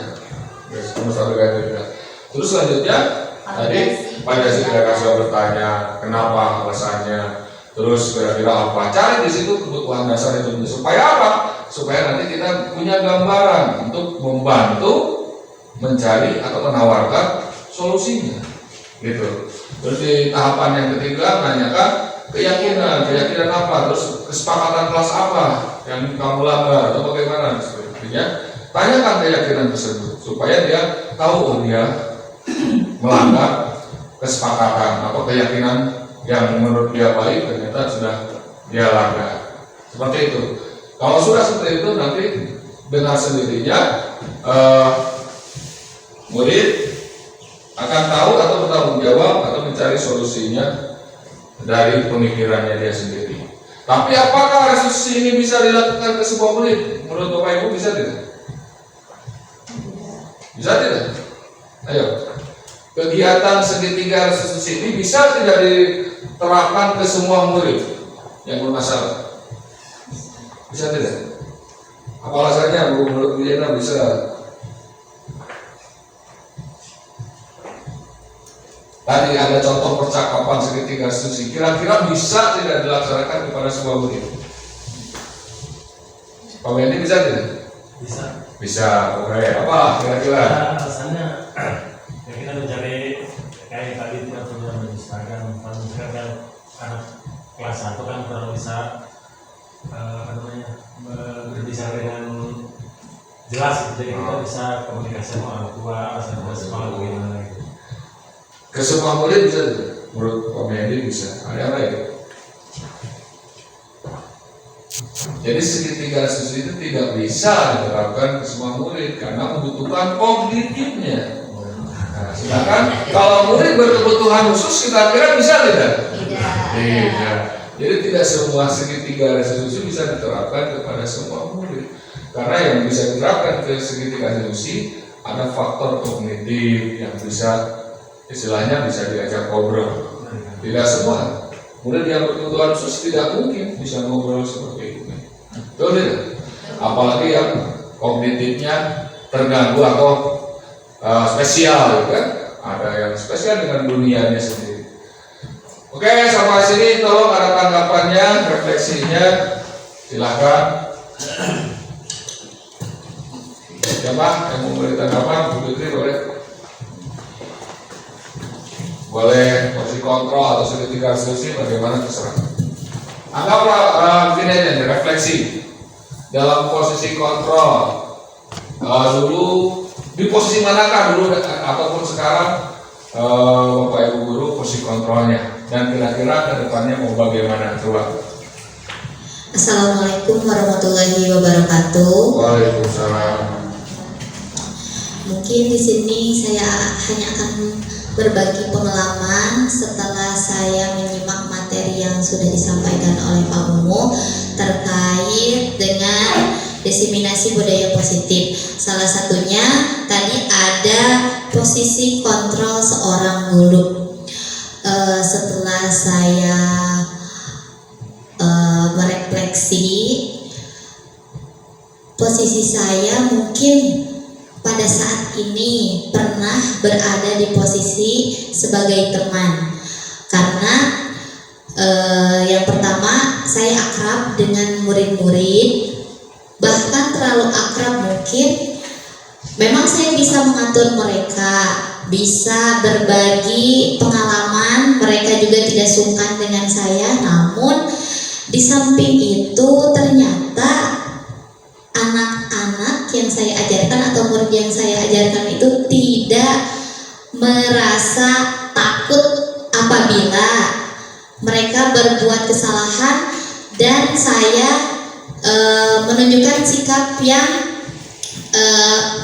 Menstabilkan identitas. Terus selanjutnya tadi pada si sudah bertanya kenapa alasannya. Terus kira-kira apa? Cari di situ kebutuhan dasar itu supaya apa? Supaya nanti kita punya gambaran untuk membantu mencari atau menawarkan solusinya, gitu. Terus di tahapan yang ketiga menanyakan keyakinan apa? Terus kesepakatan kelas apa yang kamu langgar atau bagaimana? Sepertinya tanyakan keyakinan tersebut supaya dia tahu dia melanggar kesepakatan atau keyakinan yang menurut dia baik ternyata sudah dia langgar. Seperti itu. Kalau sudah seperti itu nanti dengan sendirinya murid akan tahu atau bertanggung jawab atau mencari solusinya dari pemikirannya dia sendiri. Tapi apakah restitusi ini bisa dilakukan ke sebuah murid? Menurut Bapak Ibu bisa tidak? Bisa tidak? Ayo. Kegiatan segitiga restitusi ini bisa tidak diterapkan ke semua murid yang bermasalah? Bisa tidak? Apa alasannya menurut Bu Jena bisa? Tadi ada contoh percakapan segitiga restitusi. Kira-kira bisa tidak dilaksanakan kepada semua murid? Pak Wendy bisa tidak? Bisa. Bisa. Oke. Apa kira-kira? Alasannya ya kita mencari kayak tadi tidak punya baju seragam. Kalau misalkan anak kelas 1 kan kurang bisa berbicara dengan jelas, jadi kita bisa komunikasi sama orang tua, sama sekolah bagaimana gitu. Ke semua murid bisa tidak? Menurut Pak Mendy bisa. Ada yang lain? Jadi segitiga restitusi itu tidak bisa diterapkan ke semua murid karena membutuhkan kognitifnya. Nah, sedangkan kalau murid berkebutuhan khusus kita kira bisa tidak? Tidak. Jadi tidak semua segitiga restitusi bisa diterapkan kepada semua murid. Karena yang bisa diterapkan ke segitiga restitusi ada faktor kognitif yang bisa istilahnya bisa diajak ngobrol. Tidak semua murid yang berkebutuhan khusus tidak mungkin bisa ngobrol seperti itu. Betul tidak? Apalagi yang kognitifnya terganggu atau spesial, gitu kan? Ada yang spesial dengan dunianya sendiri. Oke, sampai sini tolong ada tanggapannya, refleksinya, silahkan. Siapa yang mau beri tanggapan? Bu Fitri boleh. boleh posisi kontrol atau segitiga selisih, bagaimana terserah. Anggaplah begini aja, refleksi dalam posisi kontrol. Dulu di posisi manakah dulu ataupun sekarang Bapak Ibu Guru posisi kontrolnya, dan kira-kira ke depannya mau bagaimana? Coba. Assalamualaikum warahmatullahi wabarakatuh. Waalaikumsalam. Mungkin di sini saya hanya akan berbagi pengalaman setelah saya menyimak materi yang sudah disampaikan oleh Pak Mumu terkait dengan diseminasi budaya positif. Salah satunya tadi ada posisi kontrol seorang guru. Setelah saya merefleksi, posisi saya mungkin pada saat ini pernah berada di posisi sebagai teman, karena yang pertama saya akrab dengan murid-murid, bahkan terlalu akrab mungkin. Memang saya bisa mengatur mereka, bisa berbagi pengalaman, mereka juga tidak sungkan dengan saya. Namun di samping itu ternyata anak-anak yang saya ajarkan atau murid yang saya ajarkan itu tidak merasa takut apabila mereka berbuat kesalahan, dan saya menunjukkan sikap yang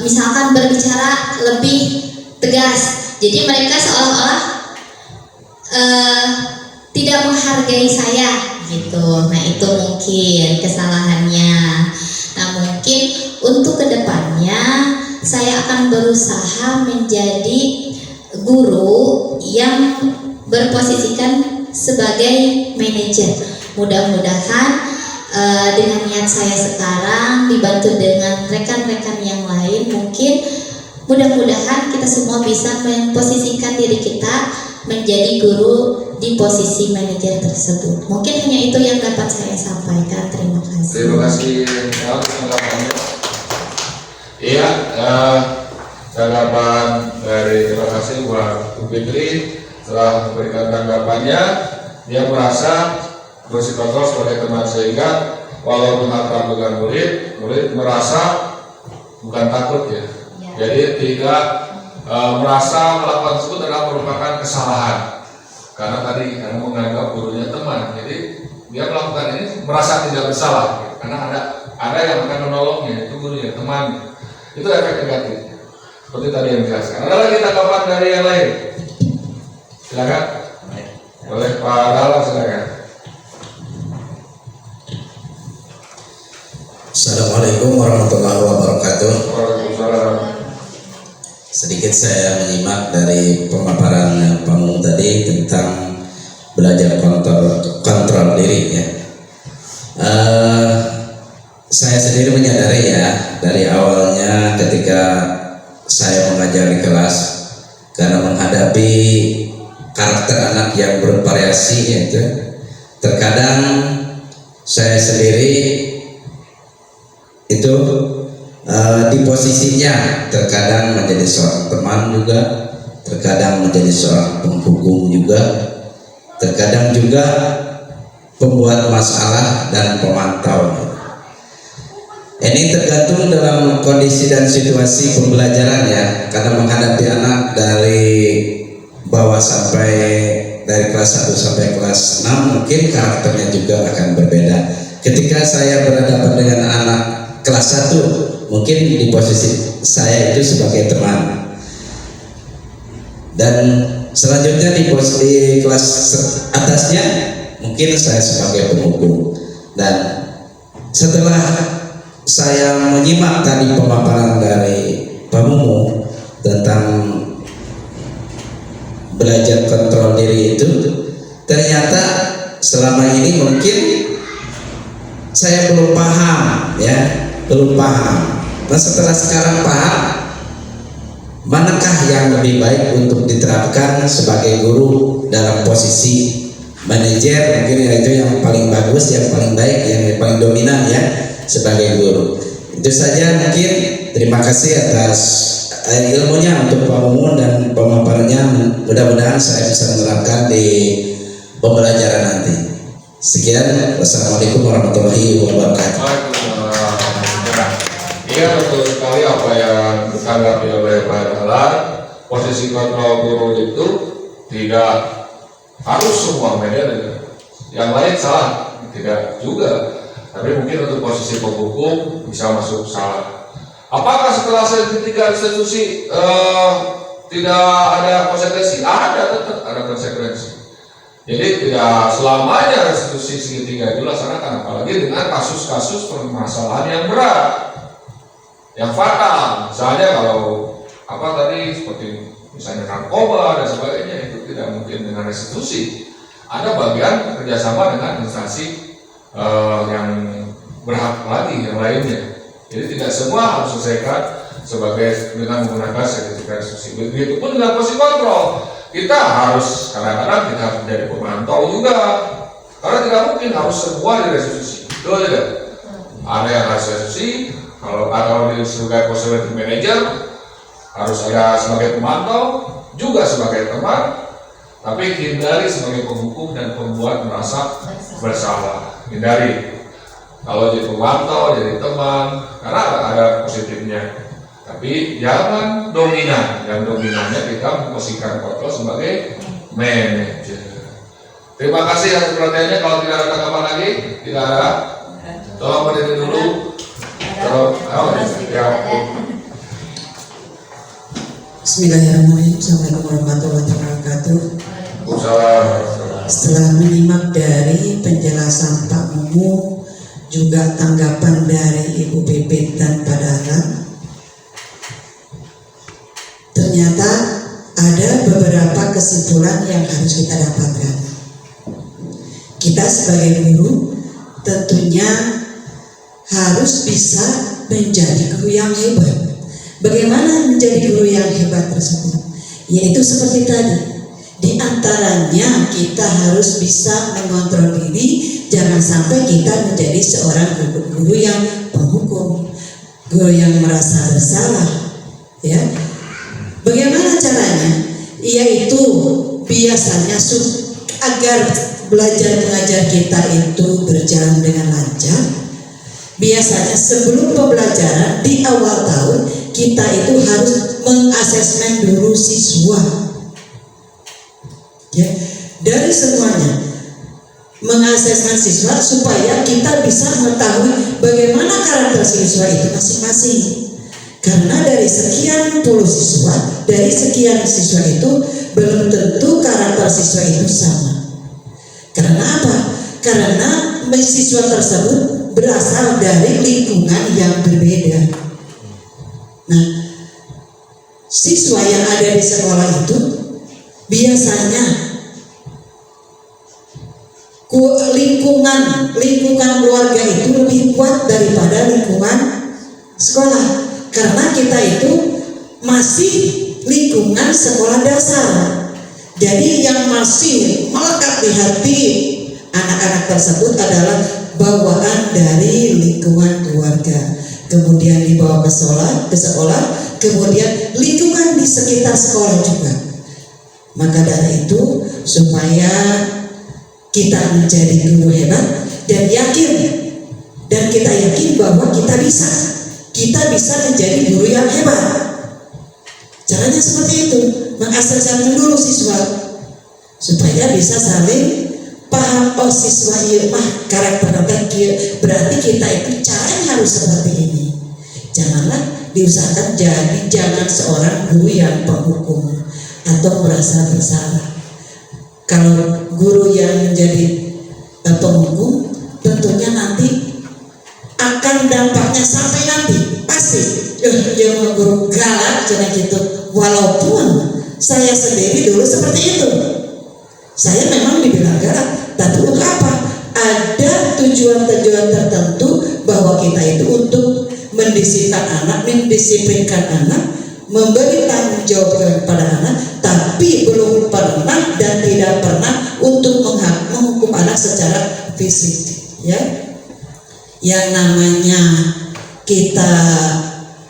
misalkan berbicara lebih tegas. Jadi mereka seolah-olah tidak menghargai saya gitu. Nah, itu mungkin kesalahannya. Nah, mungkin untuk kedepannya saya akan berusaha menjadi guru yang berposisikan sebagai manajer. Mudah-mudahan dengan niat saya sekarang dibantu dengan rekan-rekan yang lain, mungkin mudah-mudahan kita semua bisa memposisikan diri kita menjadi guru di posisi manajer tersebut. Mungkin hanya itu yang dapat saya sampaikan. Terima kasih. Terima kasih atas tanggapannya. Iya, tanggapan dari, terima kasih buat Bu Fitri setelah memberikan tanggapannya. Dia merasa posisi kontrol sebagai teman, sehingga walaupun akrab dengan murid merasa bukan takut ya. Jadi tidak merasa melakukan tersebut adalah merupakan kesalahan, karena menganggap gurunya teman. Jadi dia melakukan ini merasa tidak bersalah, karena ada yang akan menolongnya, itu gurunya, teman. Itu efek negatif. Seperti tadi yang dijelaskan. Ada lagi tanggapan dari yang lain? Silakan. Boleh Pak Dahlan, silakan. Assalamualaikum warahmatullahi wabarakatuh. Waalaikumsalam. Sedikit saya menyimak dari pemaparan Pak Mung tadi tentang belajar kontrol diri ya. Saya sendiri menyadari ya, dari awalnya ketika saya mengajar di kelas, karena menghadapi karakter anak yang bervariasi yaitu, terkadang saya sendiri itu di posisinya terkadang menjadi seorang teman juga, terkadang menjadi seorang penghukum juga, terkadang juga pembuat masalah dan pemantau. Ini tergantung dalam kondisi dan situasi pembelajaran ya, karena menghadapi anak dari bawah sampai dari kelas 1 sampai kelas 6 mungkin karakternya juga akan berbeda. Ketika saya berhadapan dengan anak kelas 1, mungkin di posisi saya itu sebagai teman, dan selanjutnya di posisi kelas atasnya mungkin saya sebagai penghukum. Dan setelah saya menyimak tadi pemaparan dari Pak Mumu tentang belajar kontrol diri itu, ternyata selama ini mungkin saya belum paham ya, belum paham. Nah, setelah sekarang paham, manakah yang lebih baik untuk diterapkan sebagai guru dalam posisi manajer? Mungkin itu yang paling bagus, yang paling baik, yang paling dominan ya sebagai guru. Itu saja mungkin. Terima kasih atas ilmunya untuk Pak Mumun dan pemaparannya mudah-mudahan saya bisa menerapkan di pembelajaran nanti. Sekian, wassalamualaikum warahmatullahi wabarakatuh. Iya, betul sekali apa yang ditanggapi oleh Pak Dahlan. Posisi kontrol guru itu tidak harus semua media, yang lain salah, tidak juga. Tapi mungkin untuk posisi penghukum bisa masuk salah. Apakah setelah tiga institusi tidak ada konsekuensi? Ada, tetap ada konsekuensi. Jadi tidak selamanya restitusi segitiga itu dilaksanakan, apalagi dengan kasus-kasus permasalahan yang berat, yang fatal. Misalnya kalau apa tadi seperti misalnya narkoba dan sebagainya, itu tidak mungkin dengan restitusi. Ada bagian kerjasama dengan instansi yang berhak lagi yang lainnya. Jadi tidak semua harus selesaikan sebagai dengan menggunakan sertifikat restitusi. Begitupun dengan posisi kontrol, kita harus kadang-kadang kita harus menjadi pemantau juga, karena tidak mungkin harus semua direstitusi. Betul tidak? Ada yang harus restitusi. Kalau di sebagai facility manager harus ada sebagai pemantau, juga sebagai teman, tapi hindari sebagai penghukum dan pembuat merasa bersalah. Hindari. Kalau jadi pemantau, jadi teman, karena ada positifnya. Tapi jangan dominan. Yang dominannya kita memposisikan kontrol sebagai manajer. Terima kasih atas perhatiannya. Kalau tidak ada tanggapan lagi, tidak ada. Tolong berdiri dulu. Bismillahirrahmanirrahim. Assalamualaikum warahmatullahi wabarakatuh. Setelah menyimak dari penjelasan Pak Mumu, juga tanggapan dari Ibu Pipit dan Pak Dahlan, ternyata ada beberapa kesimpulan yang harus kita dapatkan. Kita sebagai guru tentunya harus bisa menjadi guru yang hebat. Bagaimana menjadi guru yang hebat tersebut? Yaitu seperti tadi, di antaranya kita harus bisa mengontrol diri, jangan sampai kita menjadi seorang guru yang penghukum, guru yang merasa bersalah. Ya, bagaimana caranya? Yaitu biasanya agar belajar mengajar kita itu berjalan dengan lancar. Biasanya sebelum pembelajaran di awal tahun kita itu harus mengasesmen dulu siswa. Ya, dari semuanya mengasesmen siswa supaya kita bisa mengetahui bagaimana karakter siswa itu masing-masing. Karena dari sekian puluh siswa, dari sekian siswa itu belum tentu karakter siswa itu sama. Karena apa? Karena siswa tersebut berasal dari lingkungan yang berbeda. Nah, siswa yang ada di sekolah itu biasanya lingkungan keluarga itu lebih kuat daripada lingkungan sekolah, karena kita itu masih lingkungan sekolah dasar. Jadi yang masih melekat di hati anak-anak tersebut adalah bawaan dari lingkungan keluarga, kemudian dibawa ke sekolah, kemudian lingkungan di sekitar sekolah juga. Maka dari itu, supaya kita menjadi guru hebat dan kita yakin bahwa kita bisa menjadi guru yang hebat. Caranya seperti itu, mengasesmen dulu siswa supaya bisa saling paham. Oh, siswa karakter berarti kita itu caranya harus seperti ini. Janganlah diusahakan jangan seorang guru yang penghukum atau merasa bersalah. Kalau guru yang menjadi penghukum, tentunya nanti akan dampaknya sampai nanti pasti dia guru galak jangan gitu. Walaupun saya sendiri dulu seperti itu, saya memang dibilang galak, tapi untuk apa? Ada tujuan-tujuan tertentu bahwa kita itu untuk mendisiplinkan anak, memberi tanggung jawab kepada anak, tapi belum pernah dan tidak pernah untuk menghukum anak secara fisik. Ya, yang namanya kita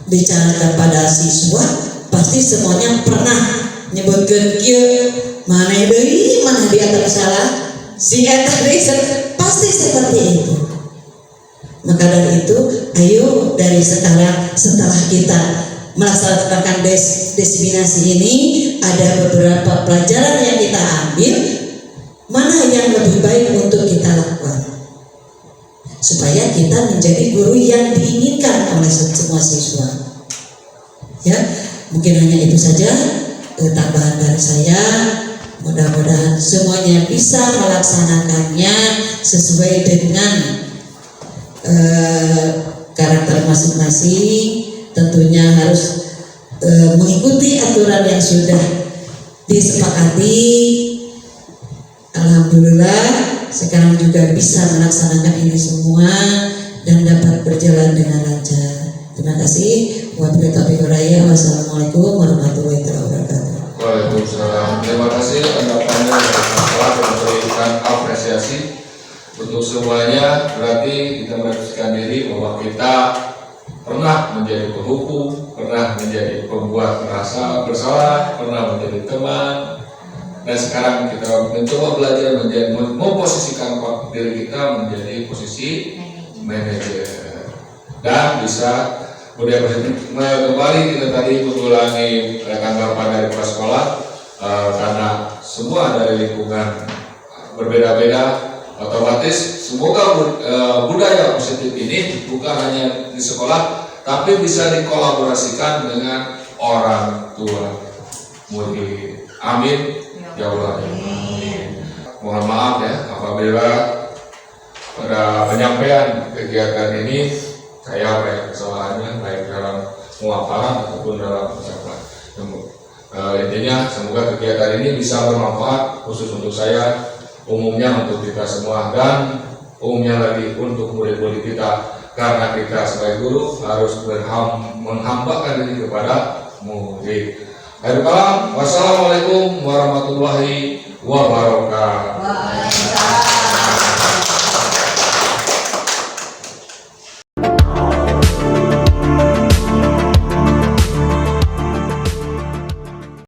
bicara kepada siswa pasti semuanya pernah nyebutkeun kieu mana deui mana dia salah si eta pasti seperti itu. Maka dari itu, ayo dari sekarang setelah kita melaksanakan destinasi ini, ada beberapa pelajaran yang kita ambil, mana yang lebih baik untuk kita lakukan supaya kita menjadi guru yang diinginkan oleh semua siswa. Ya, mungkin hanya itu saja tambahan dari saya. Mudah-mudahan semuanya bisa melaksanakannya sesuai dengan karakter masing-masing. Tentunya harus mengikuti aturan yang sudah disepakati. Alhamdulillah sekarang juga bisa melaksanakan ini semua dan dapat berjalan dengan lancar. Terima kasih. Wabillahi taufiq wal hidayah. Wassalamualaikum warahmatullahi wabarakatuh. Waalaikumsalam. Terima kasih tanggapannya yang telah memberikan apresiasi untuk semuanya. Berarti kita merefleksikan diri bahwa kita pernah menjadi penghukum, pernah menjadi pembuat merasa bersalah, pernah menjadi teman, dan sekarang kita mencoba belajar menjadi memposisikan diri kita menjadi posisi manajer dan bisa budaya positif. Kembali kita tadi mengulangi tanggapan dari kepala sekolah karena semua dari lingkungan berbeda-beda, otomatis semoga budaya positif ini bukan hanya di sekolah tapi bisa dikolaborasikan dengan orang tua murid. Amin ya Allah. Mohon maaf ya apabila pada penyampaian kegiatan ini saya banyak kesalahannya baik dalam penguapalan ataupun dalam ucapan. Intinya semoga kegiatan ini bisa bermanfaat khusus untuk saya, umumnya untuk kita semua, dan umumnya lagi untuk murid-murid kita, karena kita sebagai guru harus menghambakan diri kepada murid. Akhirul kalam, wassalamualaikum warahmatullahi wabarakatuh.